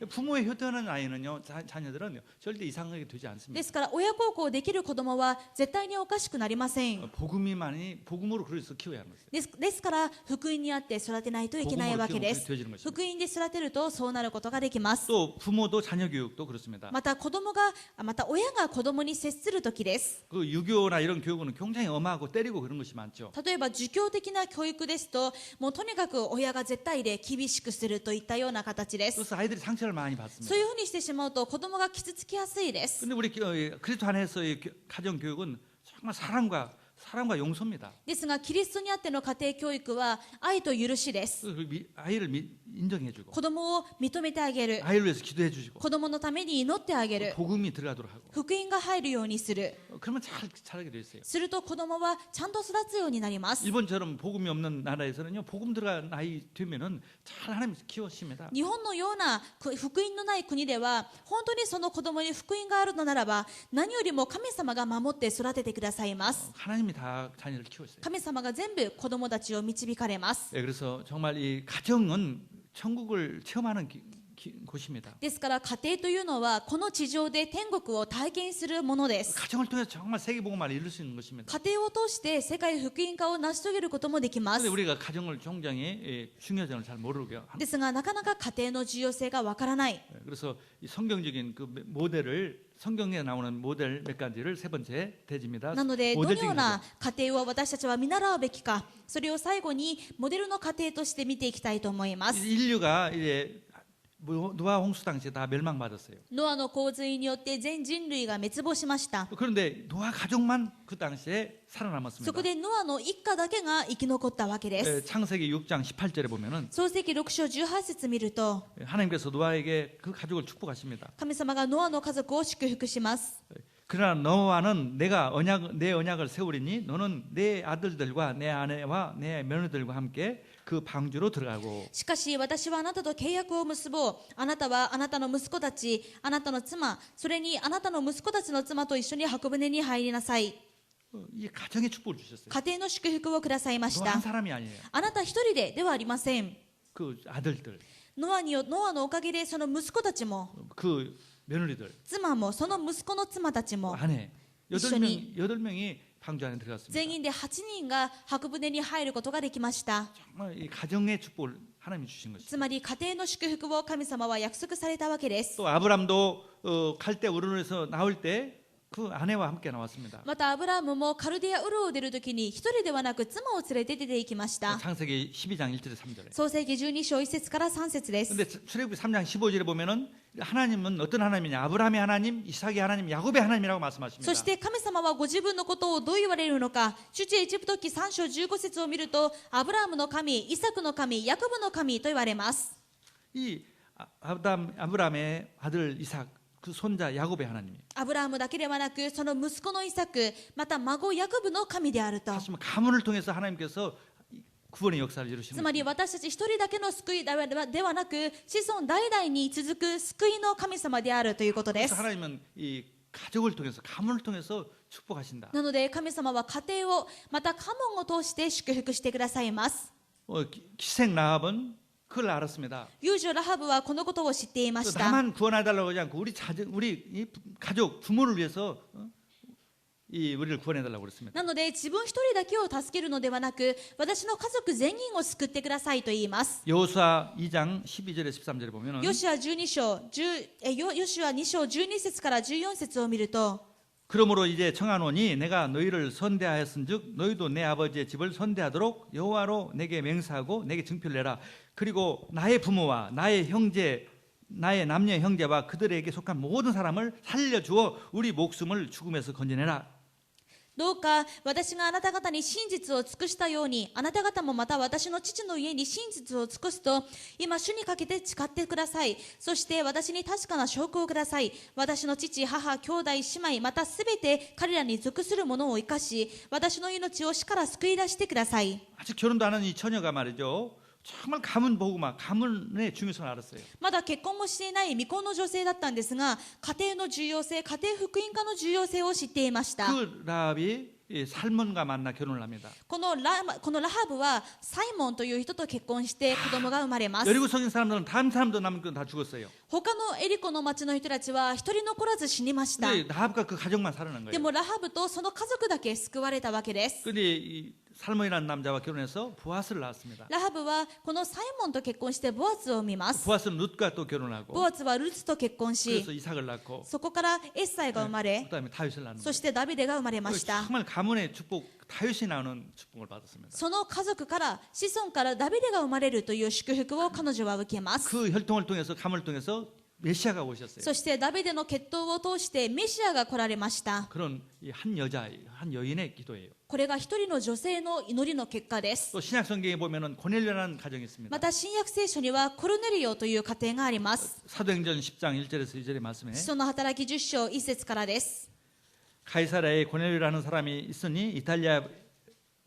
부모의 효도하는 아이는요, 자녀들은 절대 이상하게 되지 で 않습니다. すから親孝行できる子供は絶対におかしくなりません。 복음으로 그래서 키워야 하는 거예요. ですから福音にあって育てないといけないわけです。 복음으로 키우면 되어지는 것입니다. 福音で育てるとそうなることができます。 또 부모도 자녀 교육도 그렇습니다. また親が子供に接する時です。 그 유교나 이런 교육은 굉장히 엄하고 때리고 그런 것이 많죠. 例えば儒教的な教育ですと、もうとにかく親が絶対で厳しくするといったような形です。 그래서 아이들이 상처를 많이 받습니다. そういうふうにしてしまうと子供が傷つきやすいです。 근데 우리 그리스도 안에서의 가정 교육은 정말 사랑과 용서입니다. ですがキリストにあっての家庭教育は愛と許しです。 아이를 인정해주고 子供を認めてあげる。 아이를 위해서 기도해주시고 子供のために祈ってあげる。 복음이 들어가도록 하고 福音が入るようにする。 그러면 잘하게 돼 있어요. すると子供はちゃんと育つようになります。 일본처럼 복음이 없는 나라에서는요, 복음 들어간 아이 되면은 잘 하나님 키워십니다. 日本のような福音のない国では本当にその子供に福音があるのならば何よりも神様が守って育ててくださいます。 하나님이 다 자녀를 키우세요. 神様が全部子供たちを導かれます。 그래서 정말 이 가정은 천국을 체험하는 곳입니다. ですから家庭というのはこの地上で天国を体験するものです。 가정을 통해서 정말 세계복음을 이룰 수 있는 것입니다. 家庭を通して世界福音化を成し遂げることもできま 그런데 す。 우리가 가정을 중요성이 잘 모르게 합니다. ですがなかなか家庭の重要性がわからない。 그래서 이 성경적인 그 모델을 성경에 나오는 모델 몇 가지를 세 번째 대지입니다. なのでどのよう 모델적인 な家庭を私たちは見習うべきか、それを最後にモデルの家庭として見ていきたいと思います。 인류가 이제 노아 홍수 당시에 다 멸망받았어요. ノアの洪水によって全人類が滅亡しました。 그런데 노아 가족만 그 당시에 そ 살아남았습니다. こでノアの一家だけが生き残ったわけです。 창세기 6장 18절에 보면은 創世記6章18節見ると、 하나님께서 노아에게 그 가족을 축복하십니다. 神様がノアの家族を祝福します。 그러나 너와는 내 언약을 세우리니 너는 내 아들들과 내 아내와 내 며느리들과 함께 그 방주로 들어가고 しかし私はあなたと契約を結ぼう。あなたはあなたの息子たち、あなたの妻、それにあなたの息子たちの妻と一緒に箱舟に入りなさい。 이 가정의 축복을 주셨어요. 家庭の祝福をくださいまし 노아 한 た。 사람이 아니에요. あなた一人ではありません。 그 아들들, ノアのおかげでその息子たちも 그 며느리들, 妻もその息子の妻たちも 아내一緒に 여덟 명이 방주 안에 들어갔습니다. 全員で8人が箱舟に入ることができました。 정말 이 가정의 축복을 하나님이 주신 것이죠. つまり家庭の祝福を神様は約束されたわけです。 또 아브람도 갈대 우르에서 나올 때 그 아내와 함께 나왔습니다. またアブラムもカルディアウルを出るときに一人ではなく妻を連れて出て行きました。 창세기 12장 1절에 3절에. 創世記12章1節から3節です。 근데 출애굽기 3장 15절에 보면은 하나님은 어떤 하나님이냐? 아브라함의 하나님, 이삭의 하나님, 야곱의 하나님이라고 말씀하십니다. そして神様はご自分のことをどう言われるのか、出エジプト記3章15節を見ると、アブラムの神、イサクの神、ヤコブの神と言われます。 이 아브라함의 아들 이삭 그 손자 야곱의 하나님이 アブラムだけではなく、その息子のイサク、また孫ヤコブの神であると。 하시면 가문을 통해서 하나님께서 구원의 역사를 つ 이루시는 まり私たち一人だけの救いではなく、子孫代々に続く救いの神様であるということで 그래서 す。 하나님은 이 가족을 통해서 가문을 통해서 축복하신다. なので神様は家庭をまた家門を通して祝福してくださいます。 기생 라합은 그걸 알았습니다. 遊女ラハブはこのことを知っていました。 나만 구원해달라고 하지 않고 우리 이 가족 부모를 위해서 우리를 구원해달라고 그랬습니다. なので自分一人だけを助けるのではなく、私の家族全員を救ってくださいと言います。 여호수아 2장 12절에 13절에 보면은 ヨシュア2章12節から14節を見ると、 그러므로 이제 청하노니 내가 너희를 선대하였은즉 너희도 내 아버지의 집을 선대하도록 여호와로 내게 맹세하고 내게 증표를 내라. 그리고 나의 부모와 나의 형제 나의 남녀 형제와 그들에게 속한 모든 사람을 살려주어 우리 목숨을 죽음에서 건져내라. どうか私があなた方に真実を尽くしたように、あなた方もまた私の父の家に真実を尽くすと、今主にかけて誓ってください。そして私に確かな証拠をください。私の父、母、兄弟、姉妹、またすべて彼らに属するものを生かし、私の命を死から救い出してください。 아직 결혼도 안 한 이 처녀가 말이죠. 정말 가문 복음화, 가문의 중요성을 알았어요. まだ結婚もしていない未婚の女性だったんですが、家庭の重要性、家庭福音化の重要性を知っていました。 그 라합이 이 살몬과 만나 결혼을 합니다. このラハブはサイモンという人と結婚して子供が生まれます。 여리고 성인 사람들은 다른 사람도 남은 다 죽었어요. 他のエリコの町の人たちは一人残らず死にました。 근데 라합과 그 가족만 살아난 で 거예요. もラハブとその家族だけ救われたわけです。 근데 이 살몬이라는 남자와 결혼해서 보아스를 낳았습니다. ラハブはこのサイモンと結婚してボアツを産みます。 보아스는 룻과 또 결혼하고 ボアツはルツと結婚し、 그래서 이삭을 낳고 そこからエッサイが生まれ、 그다음에 다윗을 낳는 そ 거예요. してダビデが生まれました。 정말 가문의 축복, 다윗이 나오는 축복을 받았습니다. その家族から子孫からダビデが生まれるという祝福を彼女は受けます。 그 혈통을 통해서 가문을 통해서 메시아가 오셨어요. そしてダビデの血統を通してメシアが来られました。 그런 이 한 여자, 한 여인의 기도예요. これが一人の女性の祈りの結果です。 또 신약 성경에 보면은 고넬료라는 가정이 있습니다. また新約聖書にはコルネリオという家庭があります。 사도행전 10장 1절에서 2절의 말씀에 使徒の働き10章1節からです。 가이사랴에 고넬료라는 사람이 있으니 이탈리아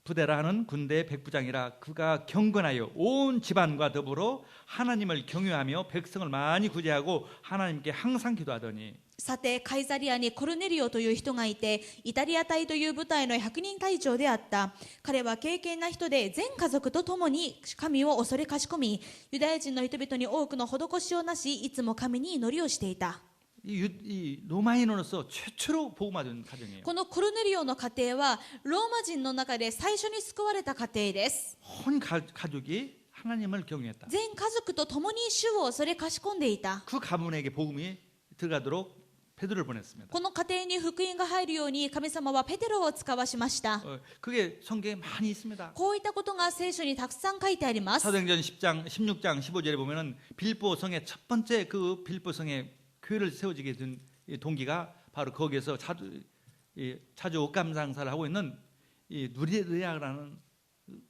부대라 하는 군대 백부장이라 그가 경건하여 온 집안과 더불어 하나님을 경외하며 백성을 많이 구제하고 하나님께 항상 기도하더니 さてカイザリアにコルネリオという人がいて、イタリア隊という部隊の100人隊長であった。彼は敬虔な人で全家族と共に神を恐れかしこみ、ユダヤ人の人々に多くの施しをなし、いつも神に祈りをしていた。 이 로마인으로서 최초로 복음받은 가정이에요. このコルネリオの家庭はローマ人の中で最初に救われた家庭です。 온 가족이 하나님을 경외했다. 全家族と共に主を恐れかしこんでいた。 그 가문에게 복음이 들어가도록 베드로를 보냈습니다. この家庭に福音が入るように神様はペテロを使わしました。 그게 성경에 많이 있습니다. こういったことが聖書にたくさん書いてあります。 사도행전 10장, 16장, 15절에 보면은 빌보 성의 첫 번째 그 빌보 성에 교회를 세워지게 된 동기가 바로 거기에서 자주 옷감상사를 하고 있는 이 누리아라는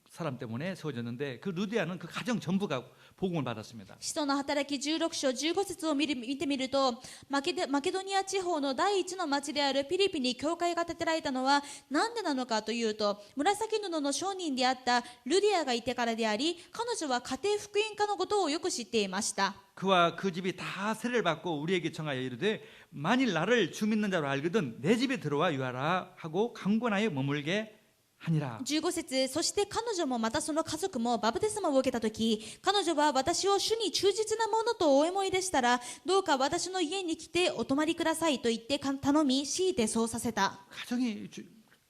사람 때문에 세워졌는데 그 루디아는 그 가정 전부가 복음을 받았습니다. 使徒の働き16章15節を見てみると、マケドニア地方の第一の町であるピリピに教会が建てられたのは何でなのかというと、紫布の商人であったルディアがいてからであり、彼女は家庭福音家のことをよく知っていました。 그와 그 집이 다 세례를 받고 우리에게 청하여 이르되 만일 나를 주 믿는 자로 알거든 내 집에 들어와 유하라 하고 강권하여 머물게 하니라. 15節、そして彼女もまたその家族もバプテスマを受けたとき、彼女は私を主に忠実なものとお思いでしたら、どうか私の家に来てお泊まりくださいと言って頼み、強いてそうさせた。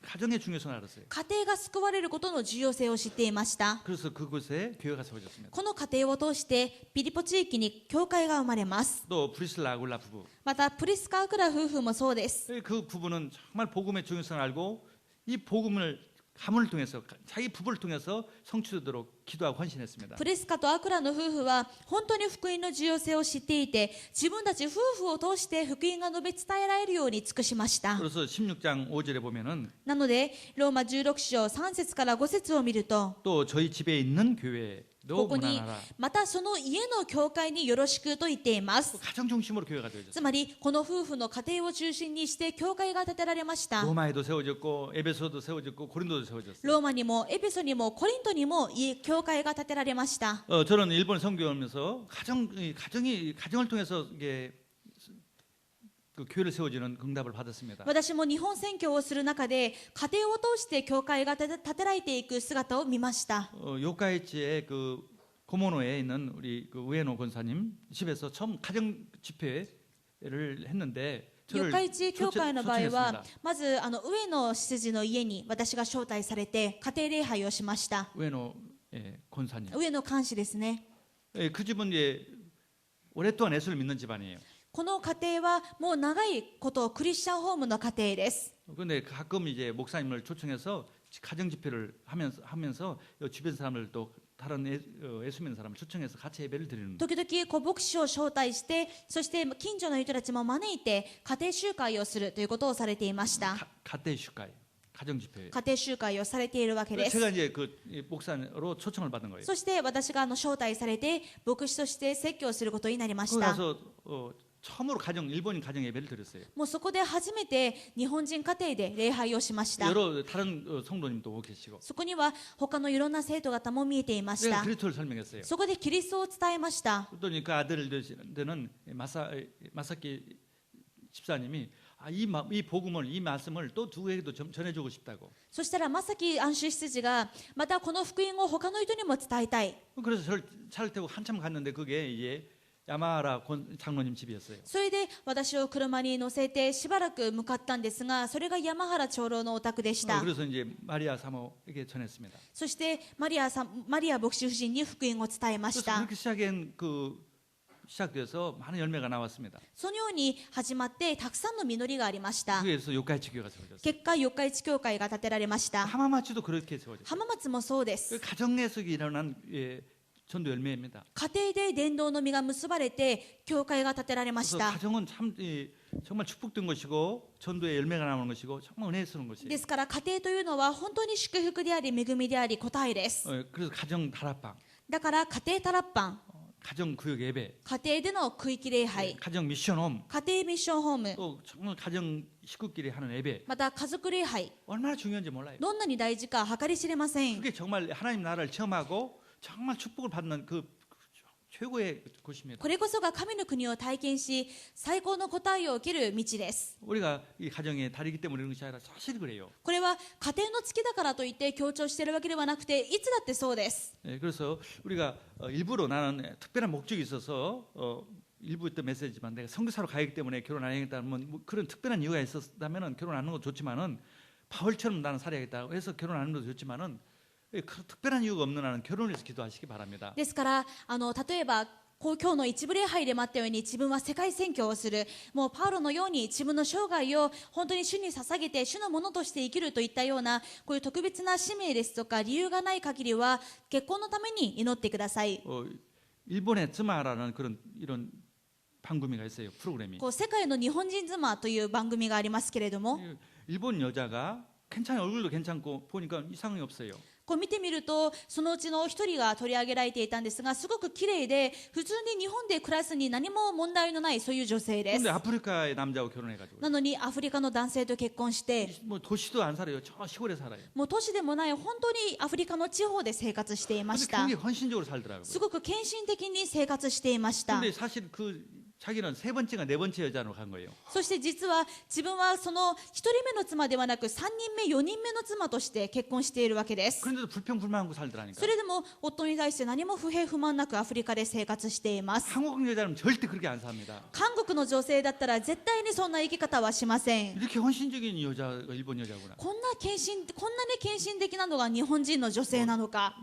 가정의 중요성을 알았어요. 家庭が救われることの重要性を知っていました。 그래서 그곳에 교회가 세워졌습니다. この家庭を通してピリポ地域に教会が生まれます。 또 브리슬라 아굴라 부부. またプリスカ・アクラ夫婦もそうです。 그 부부는 정말 복음의 중요성을 알고 이 복음을 가문을 통해서 자기 부부를 통해서 성취되도록 기도하고 헌신했습니다. プリスカとアクラの夫婦は本当に福音の重要性を知っていて、自分たち夫婦を通して福音が述べ伝えられるように尽くしました。 그래서 16장 5절에 보면은 なのでローマ16章3節から5節を見ると、 또 저희 집에 있는 교회도 ここに 문안하라. またその家の教会によろしくと言っています。 가정 중심으로 교회가 되어졌어요. つまりこの夫婦の家庭を中心にして教会が建てられました。 로마에도 세워졌고 에베소도 세워졌고 고린도도 세워졌어요. ローマにもエペソにもコリントにも教会が建てられました。 저는 일본 선교하면서 가정을 통해서 이게 그 교회를 세워지는 응답을 받았습니다. 私も日本宣教をする中で家庭を通して教会が建てられていく姿を見ました。 요카이치의 그 고모노에 있는 우리 그 우에노 권사님 집에서 처음 가정 집회를 했는데 四日市教会の場合は 초청했습니다. まず上野執事の家に私が招待されて家庭礼拝をしました。 우에노 권사님. 上野監視ですね。 그 집은 이제 오랫동안 예수를 믿는 집안이에요. この家庭はもう長いことクリスチャンホームの家庭です。 그런데 가끔 이제 목사님을 초청해서 가정 집회를 하면서 주변 사람을 또 다른 예수 믿는 사람을 초청해서 같이 예배를 드리는. 時々牧師を招待して、そして近所の人たちも招いて家庭集会をするということをされていました。 가대슈가이 가정 집회. 家庭集会をされているわけです。 제가 이제 그 목사로 초청을 받은 거예요. そして私が招待されて牧師として説教することになりまし 거기 た。 가서 처음으로 일본인 가정 예배를 드렸어요. もうそこで初めて日本人家庭で礼拝をしました。 여러 다른 성도님도 오고 계시고. そこには他のいろんな生徒方も見えていまし 제가 た。 그리스도를 설명했어요. そこでキリストを伝えました。 또 그 아들 되는 마사키 집사님이 이 복음을 이 말씀을 또 누구에게도 전해주고 싶다고. そしたら正木安守執事がまたこの福音を他の人にも伝えたい。 그래서 저를 차를 타고 한참 갔는데 그게 이제 야마하라 장로님 집이었어요. それで私を車に乗せてしばらく向かったんですが、それが山原長老のお宅でした。 그래서 이제 마리아 사모에게 전했습니다. そしてマリア牧師夫人に福音を伝えまし 그래서 た。 그렇게 시작돼서 많은 열매가 나왔습니다. そのように始まってたくさんの実りがありました。 그래서 요카이치 교회가 세워졌어요. 結果、四日市教会が建てられました。 하마마치도 그렇게 세워졌어요. 浜松もそうです。 가정에서 일어난 전도 열매입니다. 家庭で伝道の実が結ばれて教会が建てられまし 그래서 た。 가정은 정말 축복된 것이고 전도의 열매가 나오는 것이고 정말 은혜 쓰는 것이에요. ですから家庭というのは本当に祝福であり恵みであり答えです。 그래서 가정 다락방, だから家庭タラッパン、 가정 구역 예배, 家庭での区域礼拝、 가정 미션홈, 家庭ミッションホーム、 또 정말 가정 식구끼리 하는 예배 また家族礼拝、 얼마나 중요한지 몰라요. どんなに大事か計り知れません。 그게 정말 하나님 나라를 체험하고 정말 축복을 받는 그 최고의 곳입니다. これこそが神の国を体験し最高の答えを受ける道です。 우리가 이 가정의 달이기 때문에 이런 것이 아니라 사실 그래요. これは家庭の月だからといって強調しているわけではなくていつだってそうです。 그래서 우리가 일부러 나는 특별한 목적이 있어서 일부 때 메시지지만 내가 선교사로 가기 때문에 결혼 안 하겠다면 뭐 그런 특별한 이유가 있었다면 결혼 안 하는 것도 좋지만은 바울처럼 나는 살아야겠다 해서 결혼 안 하는 것도 좋지만은 특별한 이유가 없는 한은 결혼해서 기도하시기 바랍니다. ですから例えば今日の一部礼拝でもあったように自分は世界宣教をする、もうパウロのように自分の生涯を本当に主に捧げて主のものとして生きるといったようなこういう特別な使命ですとか理由がない限りは結婚のために祈ってください。 일본의 즈마라는 그런 이런 방구미가 있어요. 프로그램이. こう世界の日本人妻という番組がありますけれども、 일본 여자가 괜찮아 얼굴도 괜찮고 보니까 이상이 없어요. こう見てみるとそのうちの一人が取り上げられていたんですが、すごく綺麗で普通に日本で暮らすに何も問題のないそういう女性です。 근데 아프리카의 남자하고 결혼해가지고 なのにアフリカの男性と結婚して、 뭐 도시도 안 살아요. 저 시골에 살아요. もう都市でもない本当にアフリカの地方で生活していま 근데 した。 굉장히 헌신적으로 살더라고요. すごく献身的に生活していました。 근데 사실 자기는 세 번째가 네 번째 여자로 간 거예요. そして実は自分はその一人目の妻ではなく3人目4人目の妻として結婚しているわけです。 그런데도 불평불만하고 살더라니까. それでも夫に対して何も不平不満なくアフリカで生活しています。 한국 여자는 절대 그렇게 안 삽니다. 韓国の女性だったら絶対にそんな生き方はしません。 이렇게 헌신적인 여자가 일본 여자구나. こんなに献身的なのが日本人の女性なのか。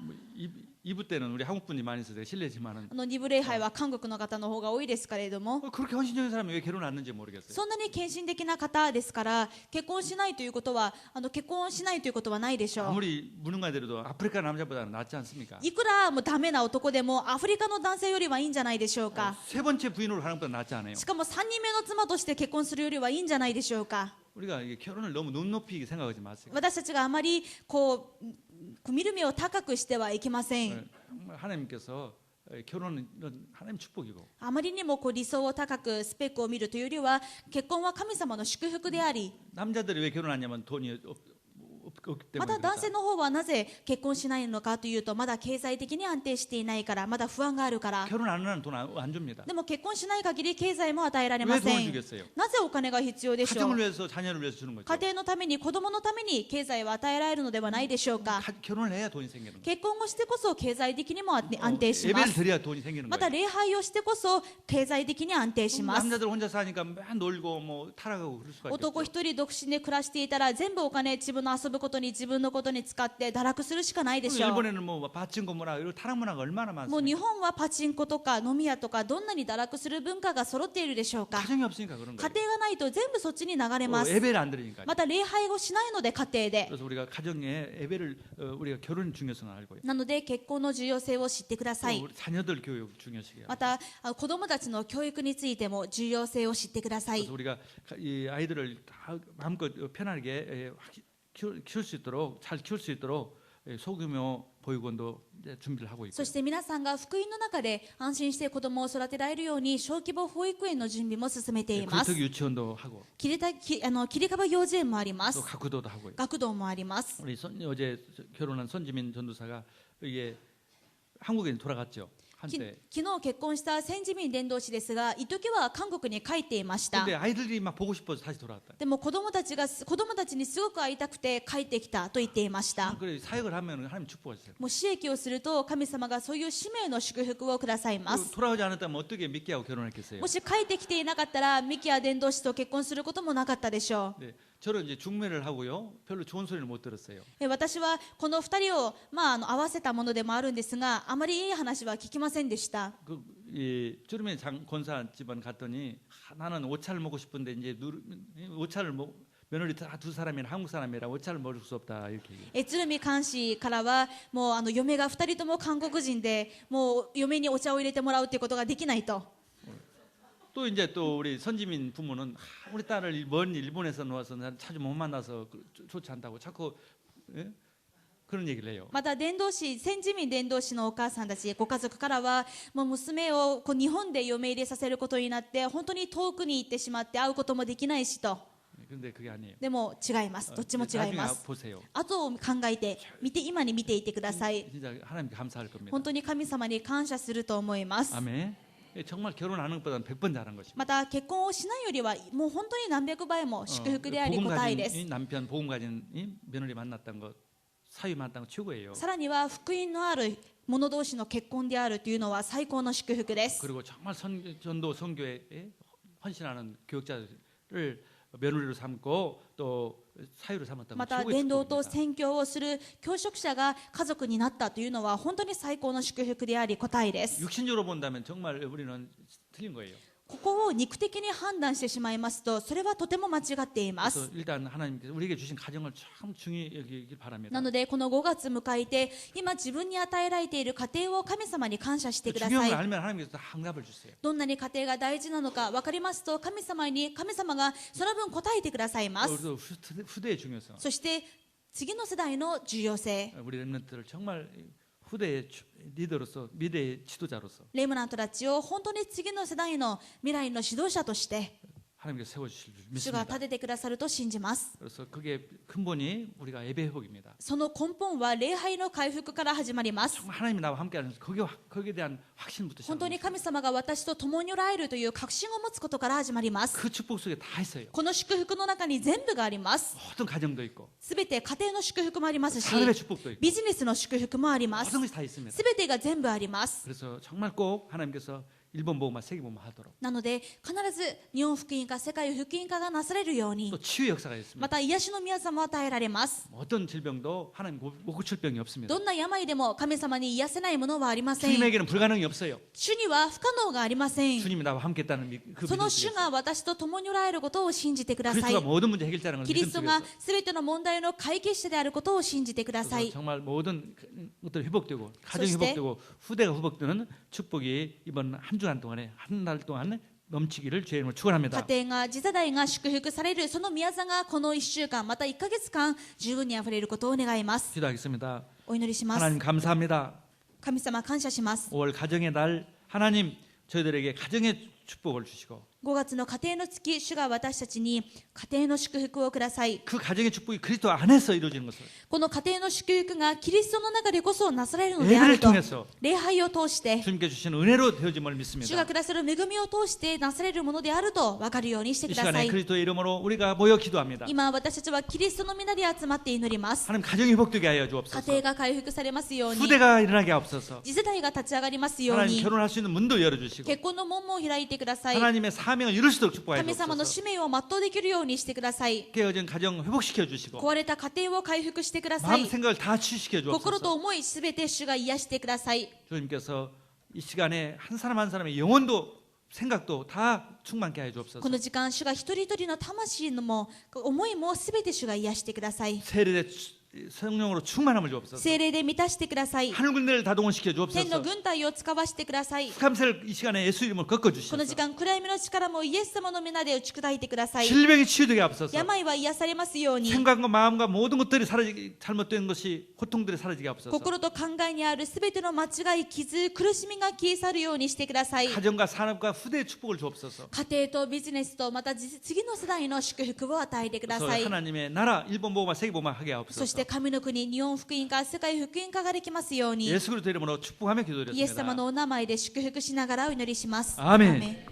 2부 때는 우리 한국 분이 많이 있어서 실례지만은 2部礼拝は韓国の方の方が多いですけれども、 그렇게 헌신적인 사람이 왜 결혼 안 하는지 모르겠어요. そんなに献身的な方ですから結婚しないということはないでしょう。 아무리 무능가들도 아프리카 남자보다는 낫지 않습니까? いくらもうダメな男でもアフリカの男性よりはいいんじゃないでしょうか。 세 번째 부인으로 가는 것보다 낫지 않아요? しかも3人目の妻として結婚するよりはいいんじゃないでしょうか。 우리가 이게 결혼을 너무 눈높이 생각하지 마세요. 私たちがあまりこう見る目を高くしてはいけません。 정말 하나님께서 결혼은 하나님 축복이고 あまりにも理想を高くスペックを見るというよりは結婚は神様の祝福であり、 남자들이 왜 결혼하냐면 돈이 없기 ま 때문에 た男性の方はなぜ結婚しないのかというと、まだ経済的に安定していないから、まだ不安があるから。 결혼 안 하는 돈 안 줍니다. でも結婚しない限り経済も与えられま 왜 せ 돈을 ん。 주겠어요? なぜお金が必要でしょ 가정을 う。 위해서 자녀를 위해서 주는 거죠. 家庭のために子供のために経済を与えられるのではないでしょうか。 결혼을 해야 돈이 생기는 거예요. 結婚をしてこそ経済的にも安定しま 예배를 す。 드려야 돈이 생기는 また 거예요. 礼拝をしてこそ経済的に安定します。 남자들 혼자 사니까 맨 놀고 뭐 타락하고 그럴 수가 男 있겠죠. 一人独身で暮らしていたら全部お金自分の遊ぶことに自分のことに使って堕落するしかないでしょう。 일본에는 뭐 바친코 문화 이런 타락 문화가 얼마나 もう 많습니까? 日本はパチンコとか飲み屋とかどんなに堕落する文化が揃っているでしょうか。 가정이 없으니까 그런 家 거예요. 庭がないと全部そっちに流れます。 예배를 안 드리니까. また礼拝をしないので家庭で。 그래서 우리가 가정에 예배를 우리가 결혼 중요성을 알고요. なので結婚の重要性を知ってください。 우리 자녀들 교육 중요시해요. また子供たちの教育についても重要性を知ってください。 그래서 우리가 이 아이들을 다 마음껏 편하게 키울 수 있도록 잘 키울 수 있도록 소규모 보육원도 준비를 하고 있고요. そして皆さんが福音の中で安心して子供を育てられるように小規模保育園の準備も進めています。 굴뚝 유치원도 하고 切り株幼稚園もありま 또 す。 가구도도 하고요. 学童もあります。 우리 어제 결혼한 손지민 전도사가 이게 한국에 돌아갔죠. 한때. 昨日結婚した先住民伝道師ですが、一時は韓国に帰っていました。 근데 아이들이 막 보고 싶어서 다시 돌아왔다. でも子供たちにすごく会いたくて帰ってきたと言っていました。 그래 사역을 하면 하나님 축복하세요. もう使役をすると神様がそういう使命の祝福をくださいます。 돌아오지 않았다면 어떻게 미끼하고 결혼했겠어요? もし帰ってきていなかったらミキヤ伝道師と結婚することもなかったでしょう。 네, 저는 이제 중매를 하고요. 별로 좋은 소리를 못 들었어요. 私はこの2人を、合わせたものでもあるんですが、あまりいい話は聞きませんでした。 이 쭈르미 권사 집안 갔더니 나는 오차를 먹고 싶은데 이제 오차를 며느리 다 두 사람이라 한국 사람이라 오차를 먹을 수 없다 이렇게. 鶴見監視からはもう嫁が2人とも韓国人でもう嫁にお茶を入れてもらうということができないと。 또 이제 또 우리 선지민 부모는 우리 딸을 먼 일본에서 놓아서 자주 못 만나서 좋지 않다고 자꾸 예? 그런 얘기를 해요. また先住民伝道師のお母さんたちご家族からはもう娘を日本で嫁入れさせることになって本当に遠くに行ってしまって会うこともできないしと。 근데 그게 아니에요. でも違います。どっちも違います。 보세요. 後を考えて今に見ていてください。 진짜 하나님께 감사할 겁니다. 本当に神様に感謝すると思います。 아멘. 정말 결혼하는 것보다는 100번 잘한 것입니다. また結婚をしないよりはもう本当に何百倍も祝福であり答えです。 남편 복음 가진 며느리 만났던 것 사위 만났던 거 최고예요. さらには福音のある者同士の結婚であるというのは最高の祝福です。 그리고 정말 전도 선교에 헌신하는 교역자를 며느리로 삼고 또 사유로 삼았던 ま 건 た 최고의 伝道と 축복입니다. 宣教をする教職者が家族になったというのは本当に最高の祝福であり答えです。 육신적으로 본다면 정말 우리는 틀린 거예요. ここを肉的に判断してしまいますとそれはとても間違っていま 그래서 す。 일단 하나님께서 우리에게 주신 가정을 참 중요히 여기길 바랍니다. なのでこの5月迎えて今自分に与えられている家庭を神様に感謝してくだ 중요한 さ 걸 い。 알면 하나님께서 다 응답을 주세요. どんなに家庭が大事なのか分かりますと神様がその分答えてくださいます。 우리도 후대의 중요성. そして次の世代の重要性、 우리 렘넌트를 정말 후대의 리더로서 미래의 지도자로서 レムナントたちを本当に次の世代の未来の指導者として 하나님께서 세워주실 줄 主が 믿습니다. 立ててくださると信じます。 그래서 그게 근본이 우리가 예배 회복입니다. その根本は礼拝の回復から始まります。 정말 하나님이 나와 함께하는 거기에 대한 확신부터 本当に 시작합니다. 神様が私と共におられるという確信を持つことから始まります。 그 축복 속에 다 있어요. この祝福の中に全部があります。 모든 가정도 있고 すべて家庭の祝福もありますし 사람의 축복도 있고 ビジネスの祝福もあります。 모든 것이 다 있습니다. すべてが全部あります。 그래서 정말 꼭 하나님께서 일본 복음화 세계 복음화 하도록 なので必ず日本福音化世界福音化がなされるように 또 치유 역사가 있습니다. また癒しの宮座も与えられます。 어떤 질병도 하나님 못 고칠 병이 없습니다. どんな病でも神様に癒せないものはありません。 주님에게는 불가능이 없어요. 主には不可能がありません。 주님이 나와 함께했다는 그 その 믿음 主 속에서 が私と共におられることを信じてください 그리스도가 。 모든 문제 해결자라는 걸 キリ 믿음 ストが 속에서 すべての問題の解決者であることを信じてくださ 그래서 い。 정말 모든 것들이 회복되고 가정이 소시대. 회복되고 후대가 회복되는 축복이 이번 한 주간 동안에 한 달 동안 넘치기를 주의 이름으로 축원합니다. 家庭が次世代が祝福されるその宮座がこの1週間また1ヶ月間十分にあふれることを願います。 기도하겠습니다. お祈りします。 하나님 감사합니다. 神様感謝します。 5월 가정의 달 하나님 저희들에게 가정의 축복을 주시고 5月の家庭の月、主が私たちに家庭の祝福をください。 그 가정의 축복이 그리스도 안에서 이루어지는 것을 この家庭の祝福がキリストの中でこそなされるのであ 예배를 ると 통해서 礼拝を通して 주님께 주신 은혜로 되어짐을 主 믿습니다. がくださる恵みを通してなされるものであると分かるようにして 이 くださ 시간에 い。 그리스도의 이름으로 우리가 모여 기도합니다. 今私たちはキリストの皆で集まって祈ります。 하나님 가정이 회복되게 하여 家 주옵소서. 庭が回復されますように、 후대가 일어나게 하옵소서. 次世代が立ち上がりますよう 하나님 に、 결혼할 수 있는 문도 열어주시고 結婚の門も開いてください。 하나님의 사명을 이룰 수 있도록 축복하여 神様の 주옵소서. 使命を全うできるようにしてください。 깨어진 가정 회복시켜 주시고 壊れた家庭を回復してくださ 마음 い。 생각을 다 치유시켜 心と 주옵소서. 思いすべて主が癒してください。 주님께서 이 시간에 한 사람 한 사람의 영혼도 생각도 다 충만케 하여 こ 주옵소서. の時間、主が一人一人の魂のも思いもすべて主が癒してください。 세례의 성령으로 충만함을 주옵소서. 聖霊で満たしてください。 하늘 군대를 다 동원시켜 天の 주옵소서. 軍隊を使わしてください。 흑암새를 이 시간에 예수 이름으로 꺾어 この 주시옵소서. 時間、暗闇の力もイエス様の皆で打ち砕いてください。 질병이 치유되게 하옵소서. 病は癒されますように、 생각과 마음과 모든 것들이 잘못된 것이 고통들이 사라지게 하옵소서. 心と考えにあるすべての間違い、傷、苦しみが消え去るようにしてください。 가정과 산업과 후대의 축복을 주옵소서. 家庭とビジネスとまた次の世代の祝福を与えてくだ 그래서 さい。 하나님의 나라 일본 복음화 세계 복음화 하게 そし 하옵소서. てして神の国、日本福音化、世界福音化ができますように、 예수 그리스도 이름으로 축복하며 イエス様 기도드렸습니다. のお名前で祝福しながらお祈りします。 아멘.